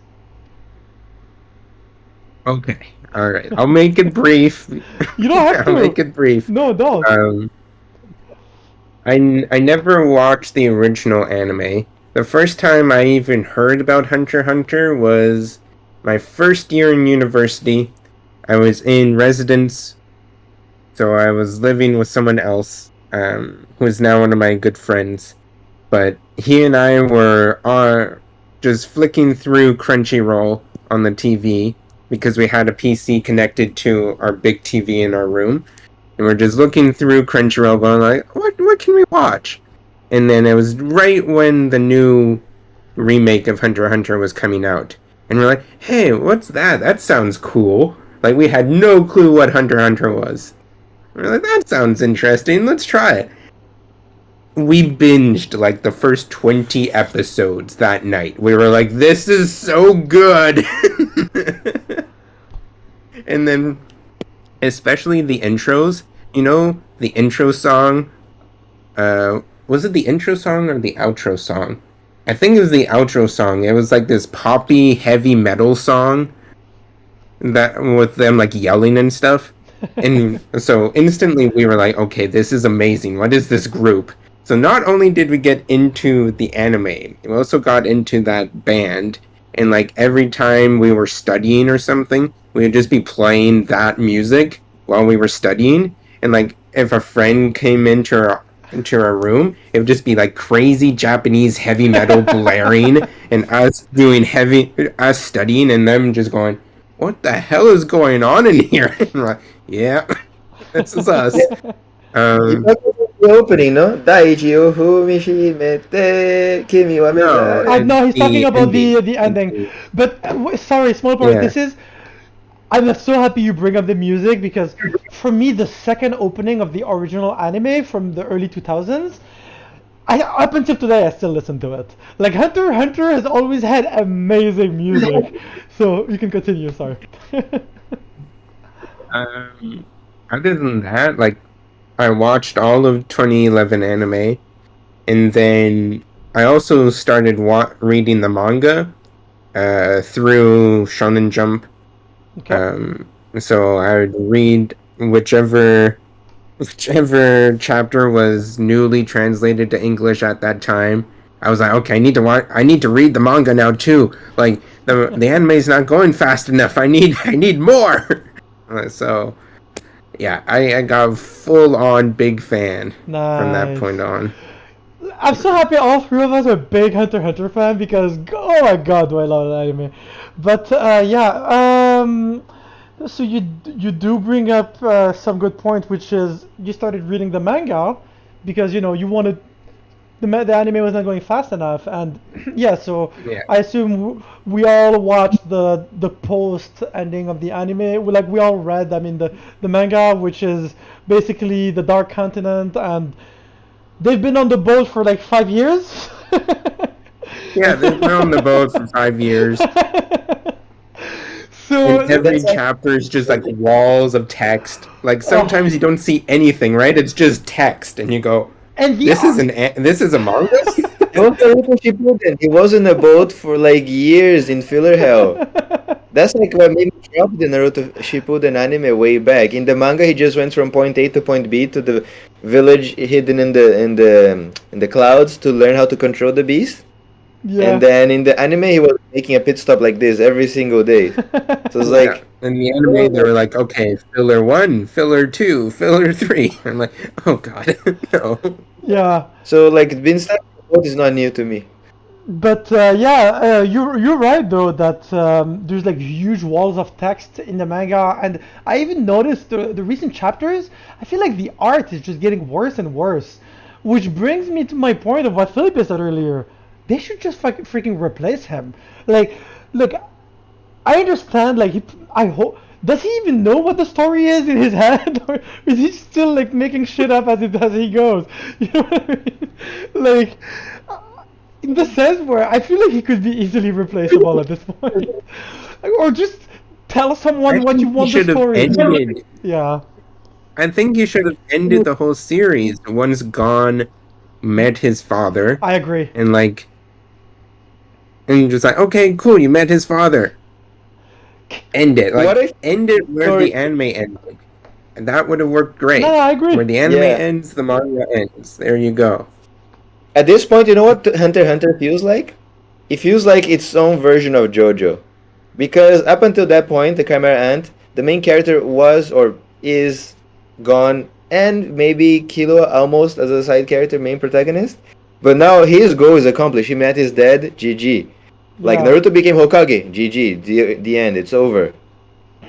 Okay. All right. I'll make it brief. You don't have to. I'll make it brief. No, don't. I never watched the original anime. The first time I even heard about Hunter x Hunter was my first year in university. I was in residence, so I was living with someone else, who is now one of my good friends. But he and I were just flicking through Crunchyroll on the TV because we had a PC connected to our big TV in our room. And we're just looking through Crunchyroll going like, what can we watch? And then it was right when the new remake of Hunter x Hunter was coming out. And we're like, hey, what's that? That sounds cool. Like, we had no clue what Hunter x Hunter was. We're like, that sounds interesting. Let's try it. We binged, like, the first 20 episodes that night. We were like, this is so good! And then, especially the intros, you know, the intro song, was it the intro song or the outro song? I think it was the outro song. It was like this poppy, heavy metal song that with them like yelling and stuff. And so instantly we were like, okay, this is amazing. What is this group? So not only did we get into the anime, we also got into that band. And like every time we were studying or something, we would just be playing that music while we were studying. And like if a friend came into our room, it would just be like crazy Japanese heavy metal blaring, and us studying, and them just going, "What the hell is going on in here?" And we're like, yeah, this is us. The opening, no? Daiji o fumishimete kimi wa mezai. No, he's talking about the ending. But sorry, small part. Yeah. I'm so happy you bring up the music, because for me, the second opening of the original anime from the early 2000s, up until today, I still listen to it. Like, Hunter x Hunter has always had amazing music. So you can continue, sorry. Other than that, like, I watched all of 2011 anime, and then I also started reading the manga through Shonen Jump. Okay. So I would read whichever chapter was newly translated to English at that time. I was like, okay, I need to read the manga now too. Like the anime's not going fast enough. I need more. So yeah, I got full on big fan from that point on. I'm so happy all three of us are big Hunter x Hunter fan, because oh my god, do I love that anime. But so you do bring up some good point, which is you started reading the manga because you wanted the anime was not going fast enough, and yeah, so Yeah. I assume we all watched the post ending of the anime. We all read, I mean, the manga, which is basically the Dark Continent, and they've been on the boat for like 5 years. Yeah, they've been on the boat for 5 years. So And every That's like- chapter is just like walls of text. Like sometimes you don't see anything, right? It's just text, and you go, and the "This is a manga." Naruto Shippuden. He was in a boat for like years in filler hell. That's like what made me drop the Naruto Shippuden anime way back. In the manga, he just went from point A to point B to the village hidden in the clouds to learn how to control the beast. yeah. And then in the anime, he was making a pit stop like this every single day. So it's like, Yeah. In the anime, they were like, "Okay, filler 1, filler 2, filler 3." I'm like, "Oh God, no." Yeah. so like being stuck in the boat is not new to me. But you're right though that there's like huge walls of text in the manga, and I even noticed the recent chapters. I feel like the art is just getting worse and worse, which brings me to my point of what Felipe said earlier. They should just freaking replace him. Like, look, I understand. Like, I hope. Does he even know what the story is in his head, or is he still like making shit up as he goes? You know what I mean? Like, in the sense where I feel like he could be easily replaceable at this point, or just tell someone what you want the should have story. ended. Yeah, I think he should have ended the whole series once Gon met his father, I agree. and like, and just like, okay, cool, you met his father. End it. What Like, if- end it where Sorry. the anime ended. And that would have worked great. No, I agree. Where the anime Yeah. ends, the manga ends. There you go. At this point, you know what Hunter x Hunter feels like? It feels like its own version of JoJo. Because up until that point, the Chimera Ant, the main character was or is gone, and maybe Killua almost as a side character, main protagonist. But now his goal is accomplished. He met his dad, GG. Like Yeah. Naruto became Hokage, GG, the end, it's over.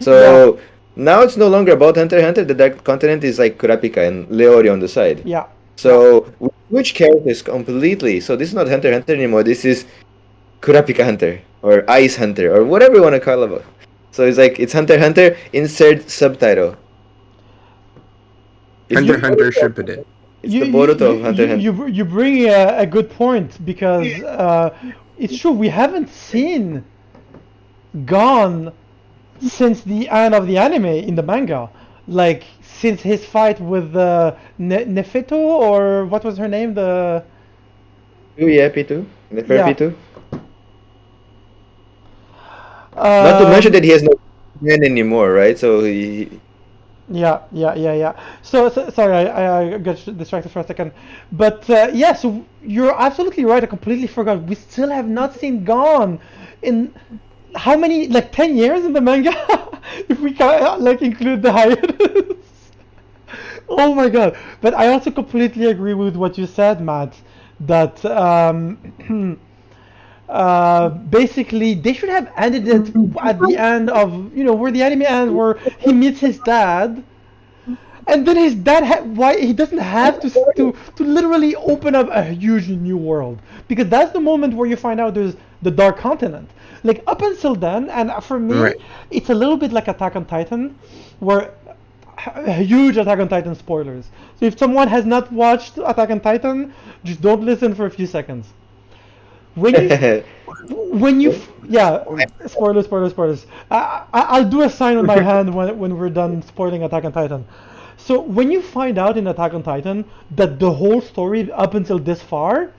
So now it's no longer about Hunter x Hunter. The Dark Continent is like Kurapika and Leori on the side. Yeah, So we switch characters completely. So this is not Hunter x Hunter anymore. This is Kurapika Hunter or Ice Hunter or whatever you want to call it. So it's like it's Hunter x Hunter. Insert subtitle. It's Hunter the x Hunter Boruto- Shippuden. It's the Boruto of Hunter x Hunter. you bring a good point because it's true we haven't seen Gon since the end of the anime in the manga, like since his fight with Nefeto, or what was her name, the Yeah, P2. The fair Yeah. P2. Not to mention that he has no man anymore, right? So he Yeah. So sorry, I got distracted for a second. But yeah, so you're absolutely right. I completely forgot. We still have not seen Gon in how many, like 10 years in the manga? If we can, like, include the hiatus. Oh my god. But I also completely agree with what you said, Matt, that basically they should have ended it at the end of, where the anime ends, where he meets his dad, and then his dad why he doesn't have to literally open up a huge new world, because that's the moment where you find out there's the Dark Continent. Like up until then, and for me, Right. it's a little bit like Attack on Titan, where huge Attack on Titan spoilers. So if someone has not watched Attack on Titan, just don't listen for a few seconds. When you yeah, spoilers. I'll do a sign on my hand when we're done spoiling Attack on Titan. So when you find out in Attack on Titan that the whole story up until this far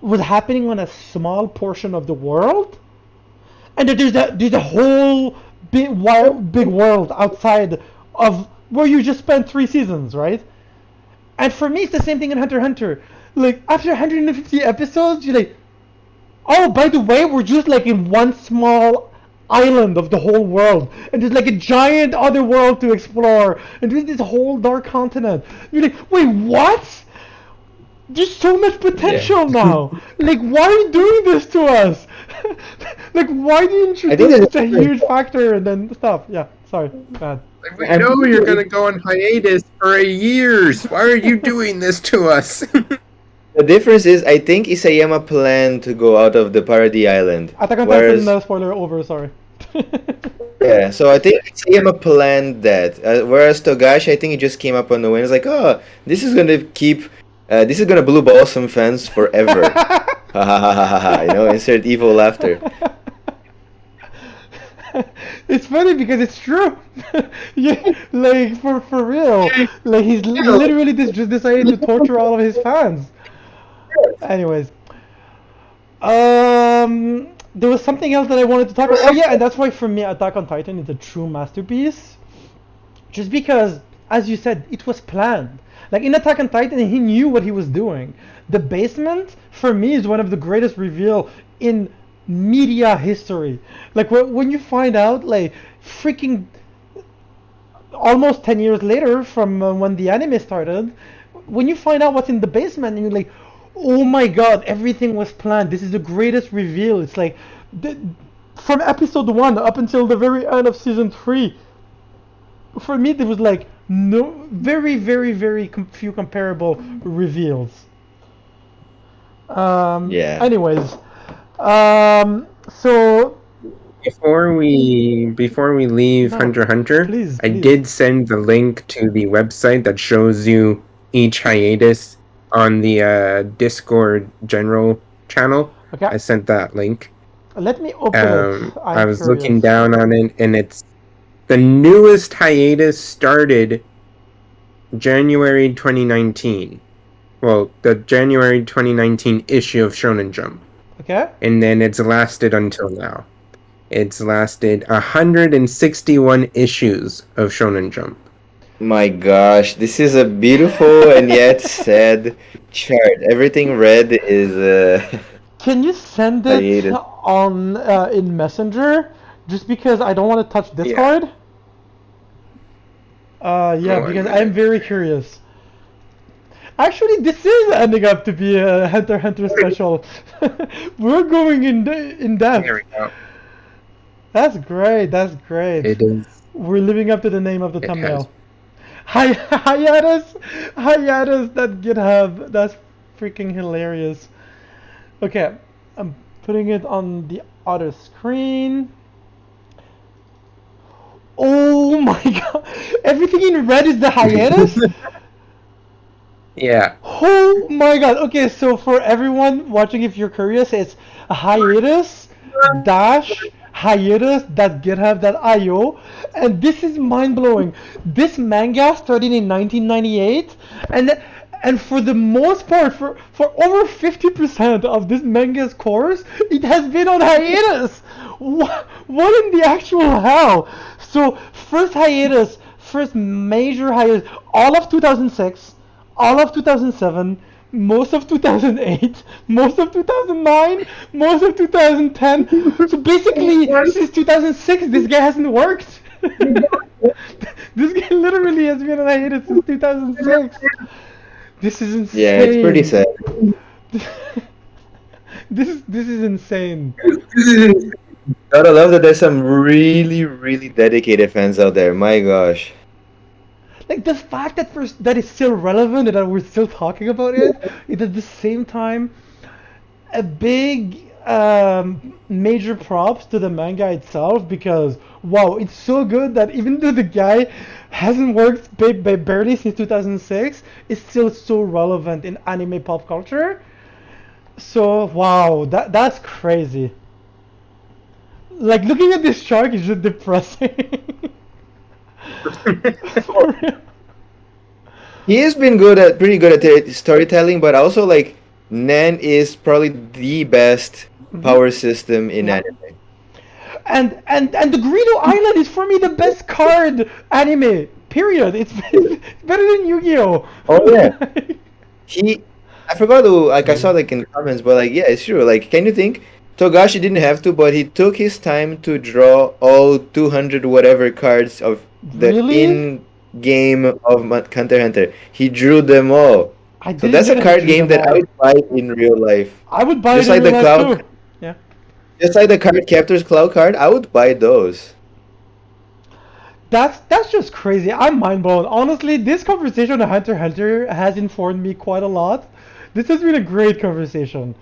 was happening on a small portion of the world, and that there's a whole big world outside of where you just spent 3 seasons, right? And for me, it's the same thing in Hunter x Hunter. Like after 150 episodes, you're like, oh, by the way, we're just like in one small island of the whole world, and there's like a giant other world to explore, and there's this whole Dark Continent. You're like, wait, what? There's so much potential now. Like, why are you doing this to us? Like, why do you introduce that's such a huge factor and then stuff? Yeah, sorry, bad. Like, we know you're gonna go on hiatus for years. Why are you doing this to us? The The difference is, I think Isayama planned to go out of the Paradis Island. Attack on Whereas, Titan, spoiler over, sorry. yeah, so I think Isayama planned that. Whereas Togashi, I think he just came up on the wind. It's like, oh, this is gonna keep, this is gonna blue ball some fans forever. Ha ha ha ha ha ha. Insert evil laughter. It's funny because it's true. Yeah, like for real. Like he's literally just decided to torture all of his fans. Anyways, there was something else that I wanted to talk about. Oh yeah, and that's why for me, Attack on Titan is a true masterpiece. Just because, as you said, it was planned. Like in Attack on Titan, he knew what he was doing. The basement, for me, is one of the greatest reveal in media history. Like when you find out, like freaking almost 10 years later from when the anime started, when you find out what's in the basement, and you're like, oh my god, everything was planned. This is the greatest reveal. It's like from episode 1 up until the very end of season 3. For me, there was like no very few comparable reveals. Yeah. Anyways, so Before we leave No, Hunter x Hunter, please, I please. did send the link to the website that shows you each hiatus on the Discord general channel. Okay, I sent that link. let me open it. I I'm was looking curious. down on it, and it's the newest hiatus started January 2019. Well, the January 2019 issue of Shonen Jump. Okay. And then it's lasted until now. It's lasted 161 issues of Shonen Jump. My gosh, this is a beautiful and yet sad chart. Everything red is Can you send it hiatus. on in Messenger? Just because I don't want to touch Discord. Yeah, Oh, because I I'm very curious. Actually, this is ending up to be a Hunter x Hunter special. We're going in depth. There we go. That's great. That's great. It is. We're living up to the name of the It thumbnail. Hiatus, that GitHub. That's freaking hilarious. Okay, I'm putting it on the other screen. Oh my god! Everything in red is the hiatus? Yeah. Oh my god! Okay, so for everyone watching, if you're curious, it's hiatus dash hiatus.github.io, and this is mind-blowing. This manga started in 1998, and for the most part, for over 50% of this manga's course, it has been on hiatus. What in the actual hell? So first major hiatus, all of 2006, all of 2007, most of 2008, most of 2009, most of 2010. So basically, since 2006, this guy hasn't worked. This guy literally has been on hiatus since 2006. This is insane. Yeah, it's pretty sad. This is insane. Gotta love that there's some really dedicated fans out there. My gosh. Like the fact that it's still relevant and that we're still talking about it, at the same time, a big major props to the manga itself, because wow, it's so good that even though the guy hasn't worked barely since 2006, it's still so relevant in anime pop culture. So wow, that's crazy. Like looking at this chart is just depressing. For real. He has been pretty good at storytelling, but also like Nen is probably the best power system in anime. And the Greedo Island is for me the best card anime. Period. It's better than Yu-Gi-Oh. Oh yeah. I forgot who, like I saw like in the comments, but like yeah, it's true. Like, can you think Togashi didn't have to, but he took his time to draw all 200 whatever cards of the Really? in-game of Hunter x Hunter. He drew them all. I So didn't that's a get card to game them that I all. would buy in real life. I would buy Just it like in the real life Cloud, too. Yeah. just like the card Captor's Cloud card, I would buy those. That's just crazy. I'm mind blown. Honestly, this conversation on Hunter x Hunter has informed me quite a lot. This has been a great conversation.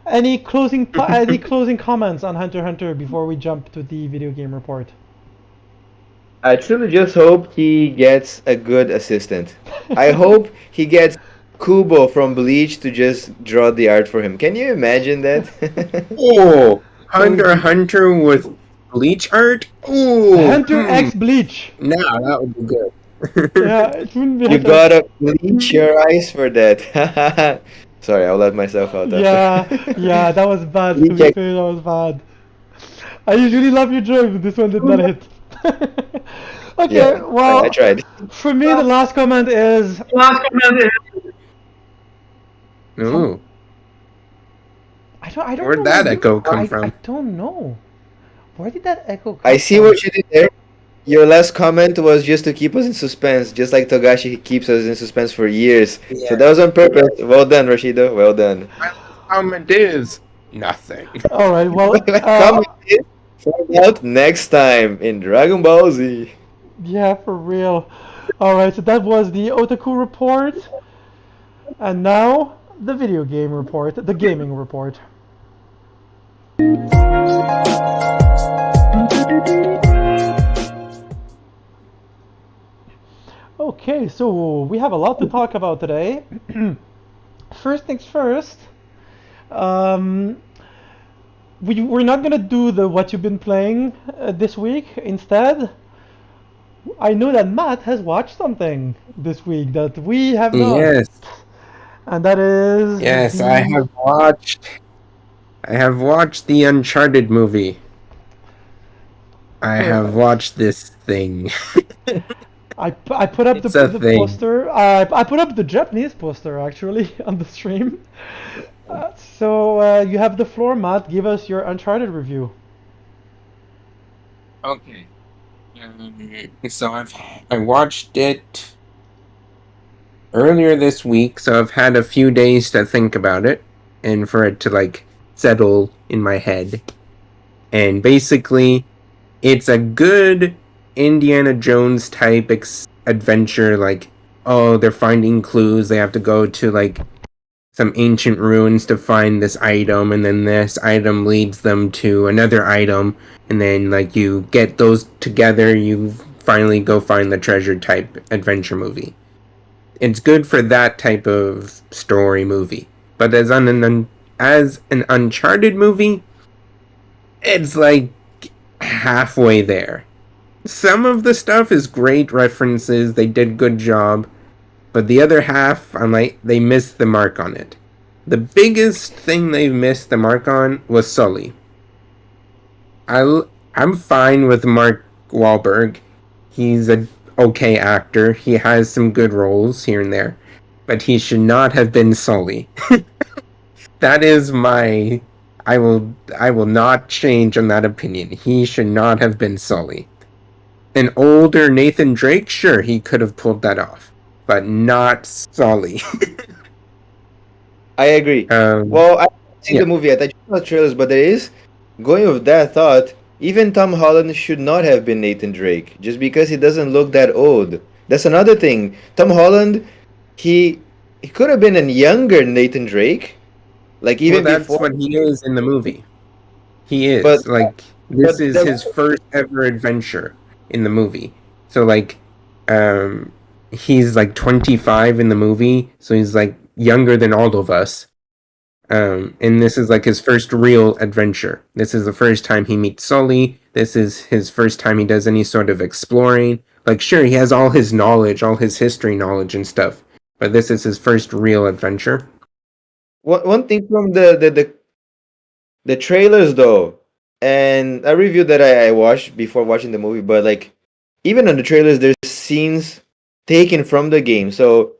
Any closing comments on Hunter x Hunter before we jump to the video game report? I truly just hope he gets a good assistant. I hope he gets Kubo from Bleach to just draw the art for him. Can you imagine that? Oh, That would Hunter be- x Hunter with Bleach art? Ooh, Hunter X Bleach. now that would be good. Yeah, it wouldn't be You Hunter. gotta bleach your eyes for that. Sorry, I'll let myself out Yeah, after. yeah, that was bad. To be Bleach. fair, that was bad. I usually love your joke, but this one did not hit. Okay, Yeah, I well, tried. for me, the last comment is Ooh, I don't where'd know that where echo come I from? don't know. Where did that echo come I see from? what you did there. Your last comment was just to keep us in suspense, just like Togashi keeps us in suspense for years. So that was on purpose. Well done, Rashido. Well done. My comment is nothing. All right, well, Comment is find out next time in Dragon Ball Z. yeah, for real. All right, so that was the Otaku report, and now the video game report, the gaming report. Okay, so we have a lot to talk about today. First things first, um, we're not gonna do the what you've been playing this week. Instead, I know that Matt has watched something this week that we have not, Yes, and that is yes, I have watched the Uncharted movie. I have watched this thing. I put up It's the a thing. poster. I put up the Japanese poster actually on the stream. So you have the floor, Matt. Give us your Uncharted review. Okay. So I watched it earlier this week, so I've had a few days to think about it and for it to like settle in my head. And basically, it's a good Indiana Jones type adventure. Like, oh, they're finding clues. They have to go to like some ancient ruins to find this item, and then this item leads them to another item, and then like you get those together, you finally go find the treasure type adventure movie. It's good for that type of story movie. But as an Uncharted movie, it's like halfway there. Some of the stuff is great references, they did good job, but the other half, I'm like, they missed the mark on it. The biggest thing they missed the mark on was Sully. I'm fine with Mark Wahlberg. He's a okay actor. He has some good roles here and there, but he should not have been Sully. That is my I will not change on that opinion. He should not have been Sully. An older Nathan Drake, sure, he could have pulled that off, but not Sully. I agree. Well, I haven't seen yeah. the movie yet. I just saw trailers, but there is, going with that thought, even Tom Holland should not have been Nathan Drake, just because he doesn't look that old. That's another thing. Tom Holland, he could have been a younger Nathan Drake, like even Well, that's before. what he is in the movie. He is But like this but is the, his first ever adventure in the movie. So like, he's like 25 in the movie, so he's like younger than all of us. And this is like his first real adventure. This is the first time he meets Sully. This is his first time he does any sort of exploring. Like, sure, he has all his knowledge, all his history knowledge and stuff, but this is his first real adventure. one thing from the trailers though, and a review that I watched before watching the movie, but like even on the trailers, there's scenes taken from the game, so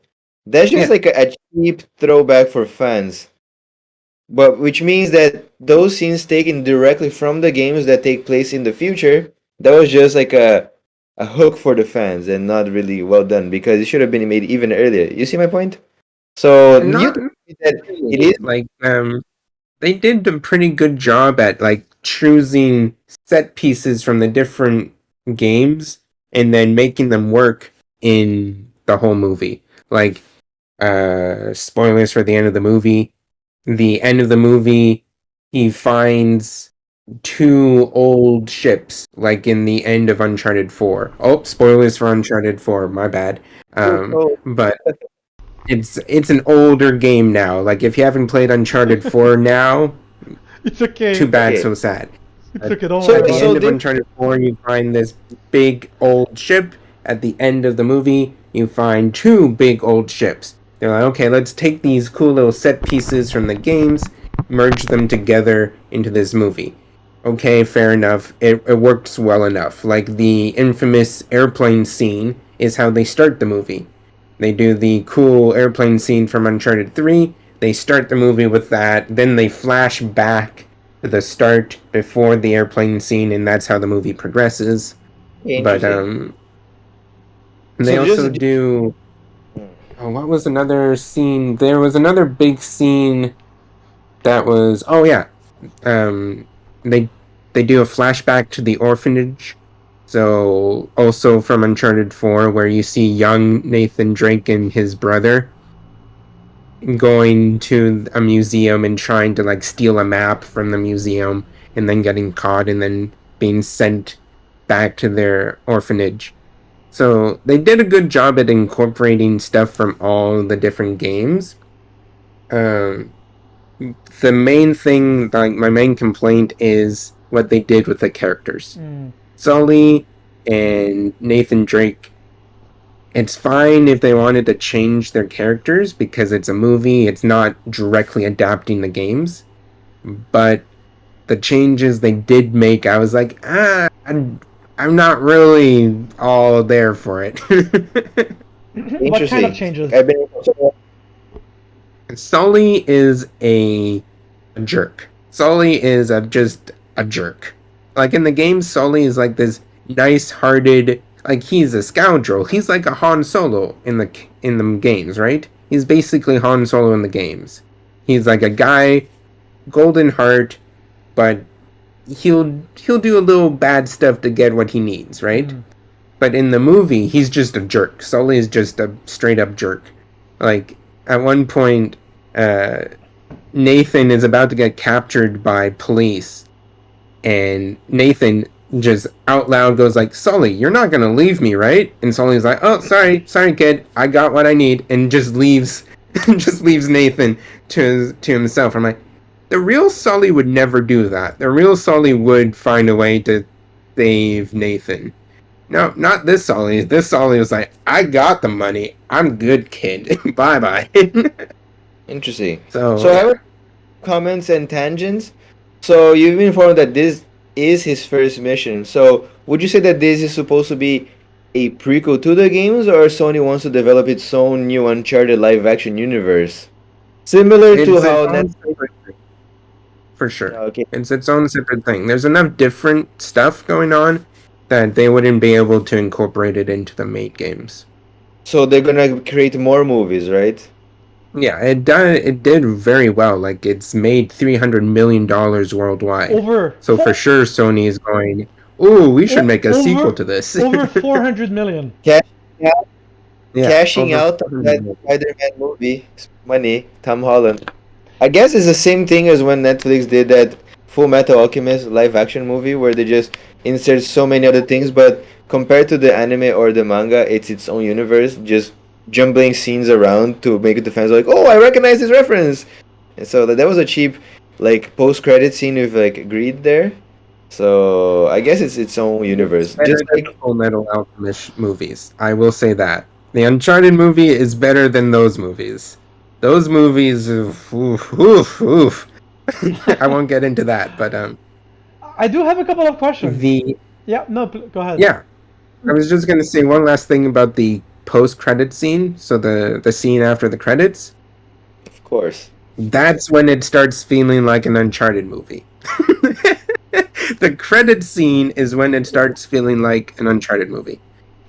that's just Yeah. like a cheap throwback for fans. But which means that those scenes taken directly from the games that take place in the future, that was just like a hook for the fans and not really well done because it should have been made even earlier. You see my point? So you Not tell me that it is like they did a pretty good job at like choosing set pieces from the different games and then making them work in the whole movie. Like spoilers for the end of the movie. The end of the movie, he finds 2 old ships, like in the end of Uncharted 4. Oh, spoilers for Uncharted 4, my bad. But it's an older game now. Like, if you haven't played Uncharted 4 now, It's okay. too bad, Okay. so sad. It's okay. Don't So- worry At the about end it. of Uncharted 4, you find this big old ship. At the end of the movie, you find 2 big old ships. They're like, okay, let's take these cool little set pieces from the games, merge them together into this movie. Okay, fair enough. It works well enough. Like, the infamous airplane scene is how they start the movie. They do the cool airplane scene from Uncharted 3, they start the movie with that, then they flash back to the start before the airplane scene, and that's how the movie progresses. But Interesting. they So also just- do. Oh, what was another scene? There was another big scene that was. Oh yeah, they do a flashback to the orphanage. So also from Uncharted 4, where you see young Nathan Drake and his brother going to a museum and trying to like steal a map from the museum, and then getting caught and then being sent back to their orphanage. So they did a good job at incorporating stuff from all the different games. The main thing, like my main complaint, is what they did with the characters. Sully and Nathan Drake. It's fine if they wanted to change their characters because it's a movie, it's not directly adapting the games. But the changes they did make, I was like, I'm not really all there for it. What kind of changes? I've been Sully is a jerk. Sully is just a jerk. Like in the game, Sully is like this nice-hearted, like he's a scoundrel. He's like a Han Solo in the games, right? He's basically Han Solo in the games. He's like a guy, golden heart, but he'll do a little bad stuff to get what he needs, right? But in the movie, he's just a jerk. Sully is just a straight up jerk. Like at one point, Nathan is about to get captured by police, and Nathan just out loud goes like, "Sully, you're not gonna leave me, right?" And Sully's like, "Oh, sorry, kid, I got what I need," and just leaves, just leaves Nathan to himself. I'm like, the real Sully would never do that. The real Sully would find a way to save Nathan. No, not this Sully. This Sully was like, "I got the money. I'm good, kid. Bye bye." Interesting. So So I have comments and tangents. So you've been informed that this is his first mission. So would you say that this is supposed to be a prequel to the games, or Sony wants to develop its own new Uncharted live action universe? Similar to it's how its own separate thing. For sure. Okay. It's its own separate thing. There's enough different stuff going on that they wouldn't be able to incorporate it into the main games. So they're gonna create more movies, right? Yeah, it did very well. Like it's made $300 million worldwide. Over. So for sure Sony is going, "Ooh, we should make a Over- sequel to this." Over 400 million. Yeah, Cashing over out of 400 that million. Spider-Man movie, money, Tom Holland. I guess it's the same thing as when Netflix did that Full Metal Alchemist live action movie where they just insert so many other things, but compared to the anime or the manga, it's its own universe, just jumbling scenes around to make it the fans like, "Oh, I recognize this reference." And so that was a cheap like post-credit scene with like greed there. So I guess it's its own universe. Better Just than like the Full Metal Alchemist movies. I will say that. The Uncharted movie is better than those movies. Those movies, oof. I won't get into that, but I do have a couple of questions. yeah, Go ahead. I was just gonna say one last thing about the post-credit scene. So the scene after the credits, of course. that's when it starts feeling like an Uncharted movie. The credit scene is when it starts feeling like an Uncharted movie.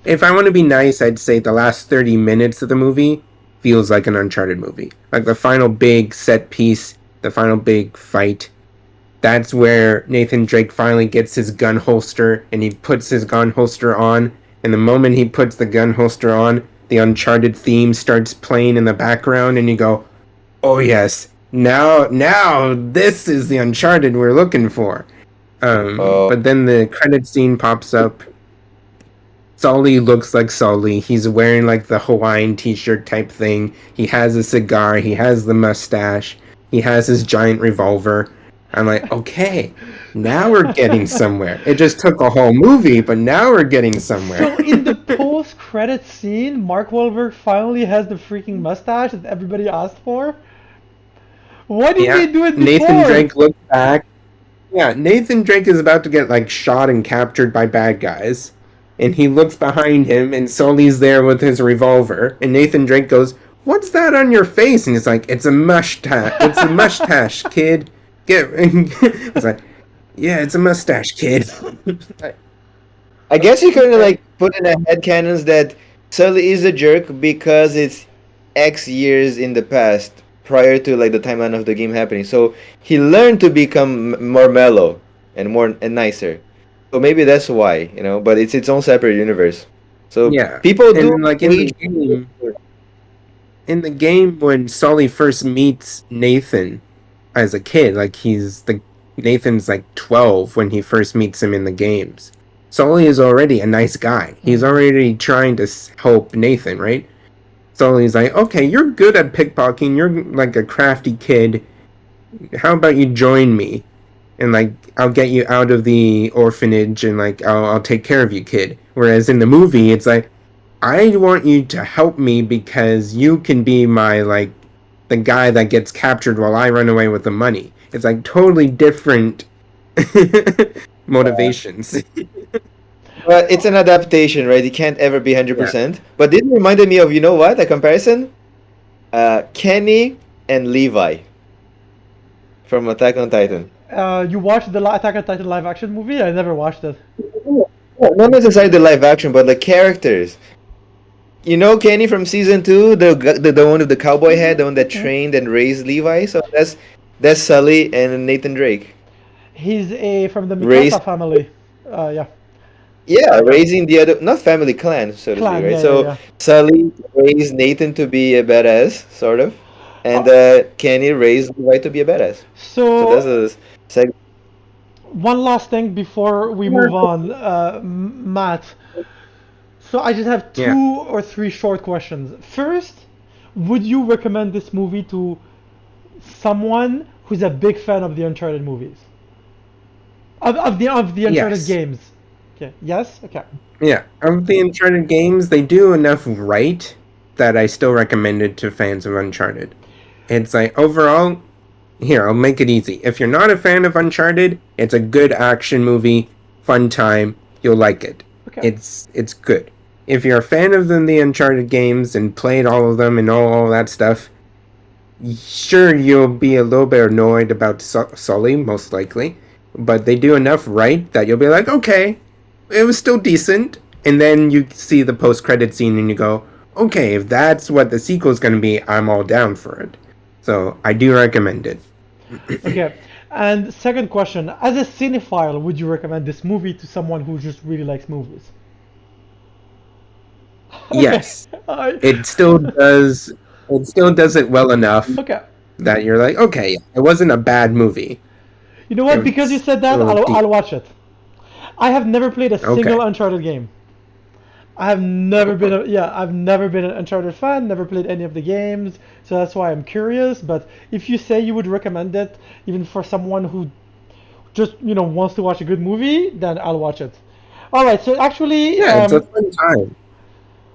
If I want to be nice, I'd say the last 30 minutes of the movie feels like an Uncharted movie. Like the final big set piece, the final big fight. That's where Nathan Drake finally gets his gun holster and he puts his gun holster on. And the moment he puts the gun holster on, the Uncharted theme starts playing in the background, and you go, "Oh yes, now this is the Uncharted we're looking for." Oh, But then the credit scene pops up. Sully looks like Sully. He's wearing like the Hawaiian t-shirt type thing. He has a cigar. He has the mustache. He has his giant revolver. I'm like, okay, now we're getting somewhere. It just took a whole movie, but now we're getting somewhere. So in the post-credit scene, Mark Wahlberg finally has the freaking mustache that everybody asked for. Why didn't they do it before? Nathan Drake looks back. Yeah, Nathan Drake is about to get like shot and captured by bad guys. And he looks behind him, and Sully's there with his revolver. And Nathan Drake goes, "What's that on your face?" And he's like, "It's a mustache. It's a mustache, kid. Get." It's like, "Yeah, it's a mustache, kid." I guess you kind of like put in a headcanons that Sully is a jerk because it's X years in the past prior to like the timeline of the game happening. So he learned to become more mellow and more and nicer. So maybe that's why, but it's its own separate universe. So Yeah, people do and like in the game when Sully first meets Nathan as a kid, like Nathan's like 12 when he first meets him in the games. Sully is already a nice guy. He's already trying to help Nathan, right? Sully's like, "Okay, you're good at pickpocketing. You're like a crafty kid. How about you join me? And like I'll get you out of the orphanage, and like I'll take care of you, kid." Whereas in the movie, it's like, "I want you to help me because you can be my like the guy that gets captured while I run away with the money." It's like totally different motivations. But it's an adaptation, right? It can't ever be 100%. But this reminded me of, you know what? A comparison? Kenny and Levi from Attack on Titan. You watched the Attack on Titan live action movie? I never watched it. Not necessarily the live action, but the characters. You know Kenny from season 2, the one with the cowboy hat, the one that trained and raised Levi. So that's Sully and Nathan Drake. He's from the Mikasa family. Yeah. Yeah, raising the other, not family, clan, so to speak, right? Yeah, so yeah. Sully raised Nathan to be a badass, sort of, and Kenny raised Levi to be a badass. So that's a segment. One last thing before we move on, Matt. So I just have 2 or 3 short questions. First, would you recommend this movie to someone who's a big fan of the Uncharted movies? Of the Uncharted games? Okay. Yes? Okay. Yeah, of the Uncharted games, they do enough right that I still recommend it to fans of Uncharted. It's like, overall, here, I'll make it easy. If you're not a fan of Uncharted, it's a good action movie, fun time, you'll like it. Okay. It's good. If you're a fan of the Uncharted games and played all of them and all that stuff, sure, you'll be a little bit annoyed about Sully, most likely, but they do enough right that you'll be like, okay, it was still decent. And then you see the post-credit scene and you go, okay, if that's what the sequel's going to be, I'm all down for it. So I do recommend it. Okay. And second question, as a cinephile, would you recommend this movie to someone who just really likes movies? Yes. It still does it well enough that you're like, okay, it wasn't a bad movie. You know what? Because you said that, I'll watch it. I have never played a single Uncharted game. I've never been an Uncharted fan, never played any of the games, so that's why I'm curious. But if you say you would recommend it, even for someone who just wants to watch a good movie, then I'll watch it. All right, so actually, it's a fun time.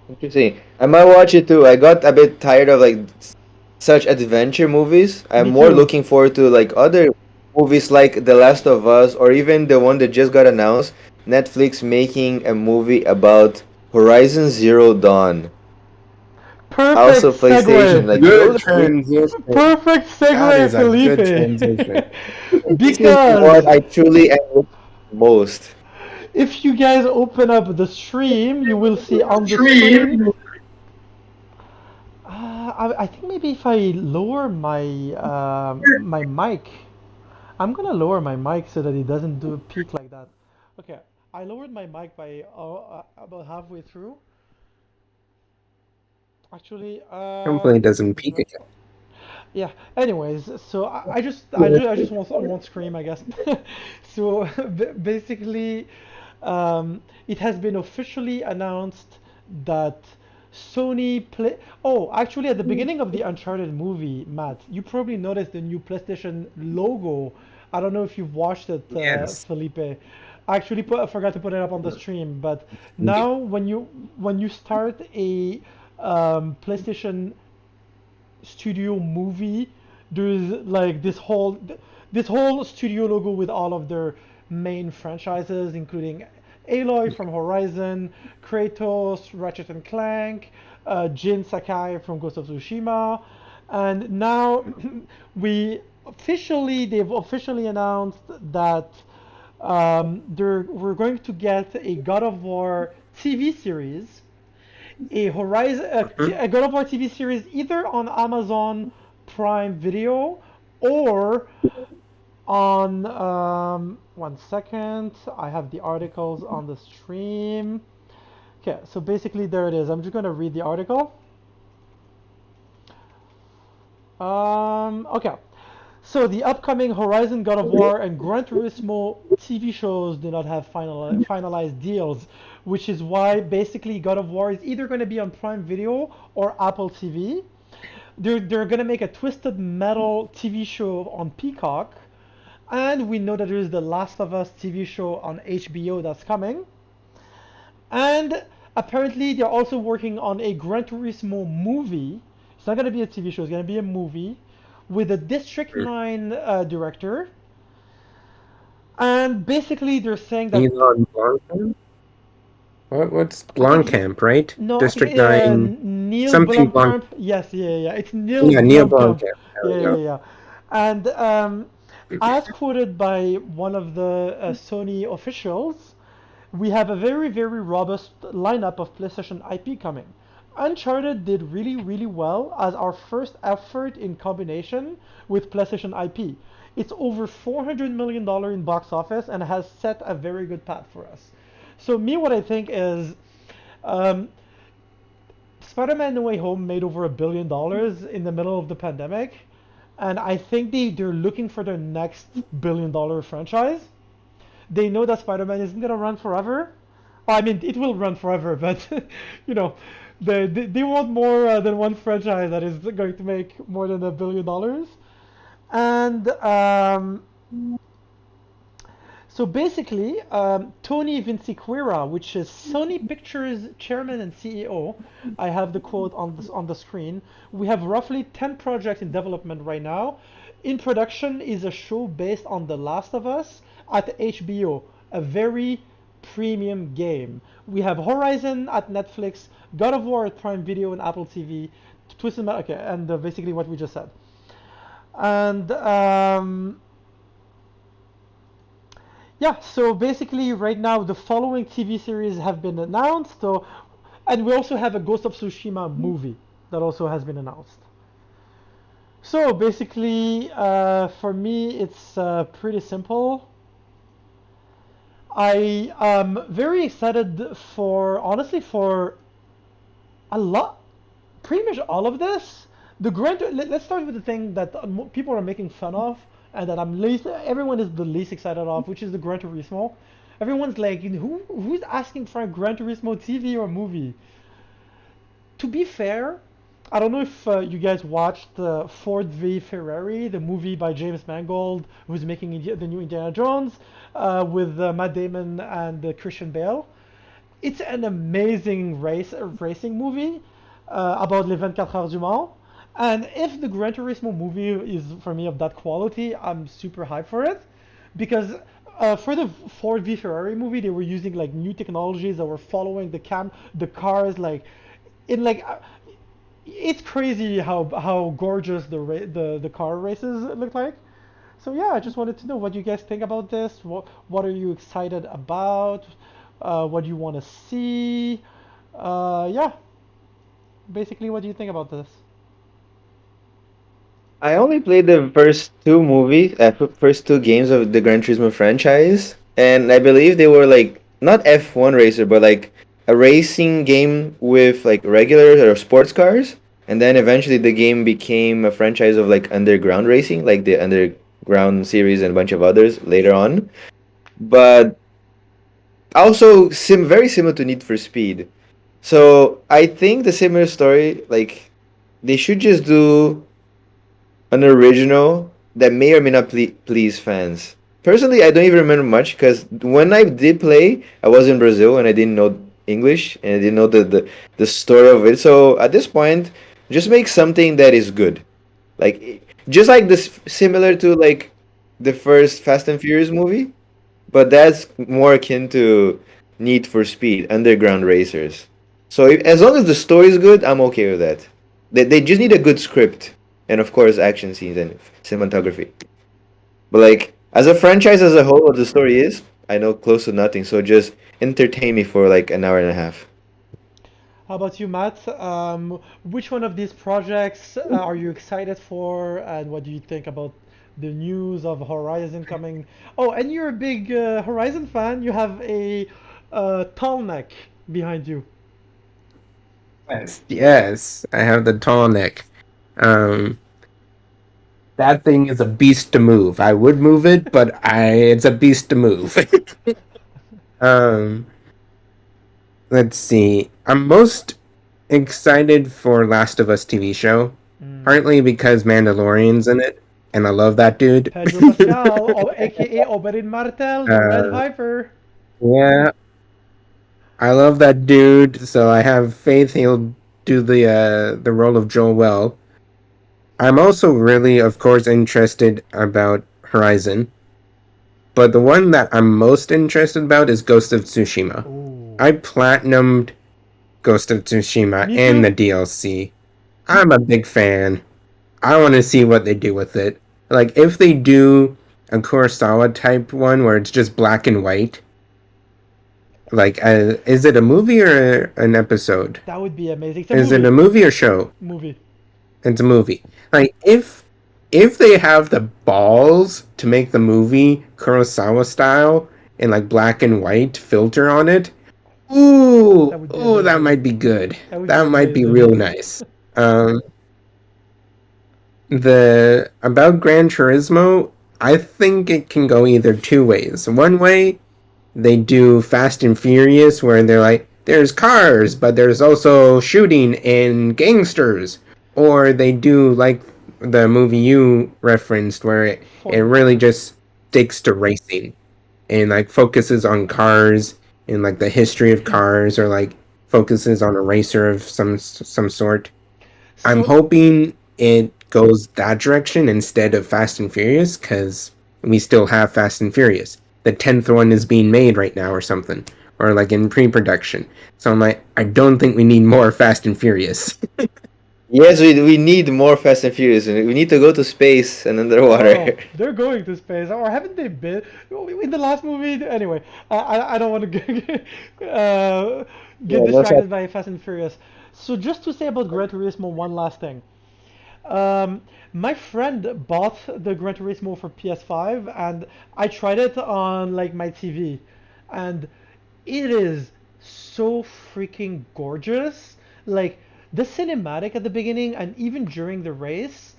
Interesting. I might watch it too. I got a bit tired of like such adventure movies. I'm more looking forward to like other movies like The Last of Us, or even the one that just got announced, Netflix making a movie about Horizon Zero Dawn. Perfect also PlayStation. Segue. Like Good transition. Perfect segue, Felipe. Because what I truly am most. If you guys open up the stream, you will see on the screen. I think maybe if I lower my my mic, I'm gonna lower my mic so that it doesn't do a peak like that. Okay, I lowered my mic by about halfway through. Actually, Hopefully it doesn't peak again. yeah. Anyways, so I just won't scream, I guess. So basically, it has been officially announced that Sony play. Oh, actually, at the beginning of the Uncharted movie, Matt, you probably noticed the new PlayStation logo. I don't know if you've watched it, Yes. Felipe. I forgot to put it up on the stream, but now when you start a PlayStation studio movie, there's like this whole studio logo with all of their main franchises, including Aloy from Horizon, Kratos, Ratchet and Clank, Jin Sakai from Ghost of Tsushima, and now they've officially announced that we're going to get a God of War TV series, Mhm. a God of War TV series either on Amazon Prime Video or on 1 second. I have the articles on the stream. Okay, so basically there it is. I'm just gonna read the article. Okay. So the upcoming Horizon, God of War, and Gran Turismo TV shows do not have finalized deals, which is why basically God of War is either going to be on Prime Video or Apple TV. They're going to make a Twisted Metal TV show on Peacock, and we know that there is the Last of Us TV show on HBO that's coming. And apparently they're also working on a Gran Turismo movie. It's not going to be a TV show, it's going to be a movie with a District 9 director. And basically they're saying that Elon Blomkamp? What's I think he, Blomkamp, right? no, I think District 9, Neil something Blom. Blomkamp. Yes, yeah, yeah. It's Neil Yeah, Neil Blomkamp. Blomkamp. There Yeah, we yeah, go. yeah. And as quoted by one of the Sony officials, we have a very, very robust lineup of PlayStation IP coming. Uncharted did really, really well as our first effort in combination with PlayStation IP. It's over $400 million in box office and has set a very good path for us. So me, what I think is, um, Spider-Man: No Way Home made over $1 billion in the middle of the pandemic, and I think they're looking for their next billion-dollar franchise. They know that Spider-Man isn't gonna run forever. Well, I mean, it will run forever, but you know, they want more than one franchise that is going to make more than $1 billion. And so basically, Tony Vinciquerra, which is Sony Pictures chairman and CEO, I have the quote on the screen. We have roughly 10 projects in development right now. In production is a show based on The Last of Us at HBO, a very premium game. We have Horizon at Netflix, God of War at Prime Video and Apple TV, Twisted Metal, okay, and basically what we just said. And yeah, so basically right now the following TV series have been announced. So, and we also have a Ghost of Tsushima movie that also has been announced. So basically, for me, it's pretty simple. I am very excited for, honestly, for a lot, pretty much all of this. Let's start with the thing that people are making fun of, and that everyone is the least excited of, which is the Gran Turismo. Everyone's like, who's asking for a Gran Turismo TV or movie? To be fair, I don't know if you guys watched Ford v Ferrari, the movie by James Mangold, who's making the new Indiana Jones, with Matt Damon and Christian Bale. It's an amazing racing movie about Les 24 Heures du Mans. And if the Gran Turismo movie is for me of that quality, I'm super hyped for it, because for the Ford v Ferrari movie, they were using like new technologies that were following the cars like in like it's crazy how gorgeous the car races look like. So yeah, I just wanted to know what you guys think about this. What are you excited about? What do you want to see? Yeah, basically, what do you think about this? I only played the first two games of the Gran Turismo franchise, and I believe they were like not F1 racer, but like a racing game with like regular or sports cars, and then eventually the game became a franchise of like underground racing, like the Underground series and a bunch of others later on. But also very similar to Need for Speed. So I think the similar story, like they should just do an original that may or may not please fans. Personally, I don't even remember much because when I did play, I was in Brazil and I didn't know English and I didn't know the story of it. So at this point, just make something that is good. Like just like this, similar to like the first Fast and Furious movie, but that's more akin to Need for Speed, Underground Racers. So as long as the story is good, I'm okay with that. They just need a good script and of course action scenes and cinematography. But like as a franchise as a whole, what the story is, I know close to nothing. So just entertain me for like an hour and a half. How about you, Matt? Which one of these projects are you excited for, and what do you think about the news of Horizon coming? Oh, and you're a big Horizon fan. You have a tall neck behind you. Yes, yes, I have the tall neck. Um, that thing is a beast to move. I would move it, but it's a beast to move. um, let's see. I'm most excited for Last of Us TV show, Mm. partly because Mandalorian's in it, and I love that dude. Pedro Pascal, aka Oberyn Martell, the Red uh, Viper. yeah, I love that dude, so I have faith he'll do the role of Joel well. I'm also really, of course, interested about Horizon, but the one that I'm most interested about is Ghost of Tsushima. Ooh. I platinumed Ghost of Tsushima Me and too. the DLC. I'm a big fan. I want to see what they do with it. Like, if they do a Kurosawa type one where it's just black and white, like, is it a movie or an episode? That would be amazing. It's a Is it a movie. movie or show? Movie. It's a movie. Like, if they have the balls to make the movie Kurosawa style and like black and white filter on it, That would be ooh, that amazing. might be good. That would be That might be amazing. real nice. Um, the about Gran Turismo, I think it can go either two ways. One way, they do Fast and Furious, where they're like, there's cars, but there's also shooting and gangsters. Or they do like the movie you referenced, where it Ford. really just sticks to racing and like focuses on cars and like the history of cars, or like focuses on a racer of some sort. I'm So hoping it goes that direction instead of Fast and Furious, because we still have Fast and Furious. The 10th one is being made right now or something, or like in pre-production. So I'm like, I don't think we need more Fast and Furious. Yes, we need more Fast and Furious. We need to go to space and oh, underwater. they're going to space, or haven't they been in the last movie? Anyway, I don't want to get Yeah, no sad. distracted by Fast and Furious. So just to say about Gran Turismo, one last thing. Um, my friend bought the Gran Turismo for PS5, and I tried it on like my TV, and it is so freaking gorgeous. Like the cinematic at the beginning, and even during the race,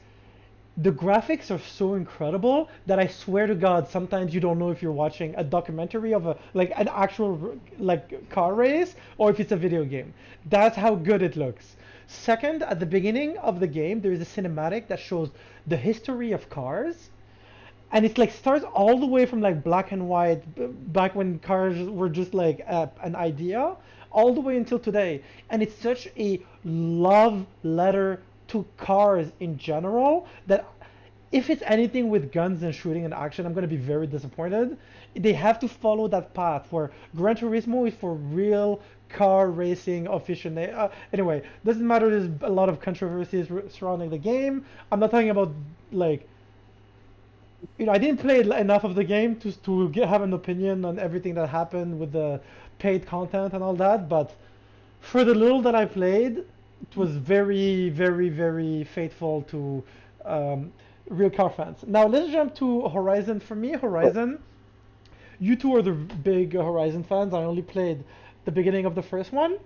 the graphics are so incredible that I swear to God, sometimes you don't know if you're watching a documentary of a like an actual like car race or if it's a video game. That's how good it looks. Second, at the beginning of the game, there is a cinematic that shows the history of cars, and it's like starts all the way from like black and white, back when cars were just like an idea, all the way until today. And it's such a love letter to cars in general that if it's anything with guns and shooting and action, I'm going to be very disappointed. They have to follow that path where Gran Turismo is for real car racing aficionados. Anyway, doesn't matter. There's a lot of controversies surrounding the game. I'm not talking about like I didn't play enough of the game to have an opinion on everything that happened with the paid content and all that. But for the little that I played, it was very, very, very faithful to um, real car fans. Now let's jump to Horizon. For me, Horizon, you two are the big Horizon fans. I only played the beginning of the first one.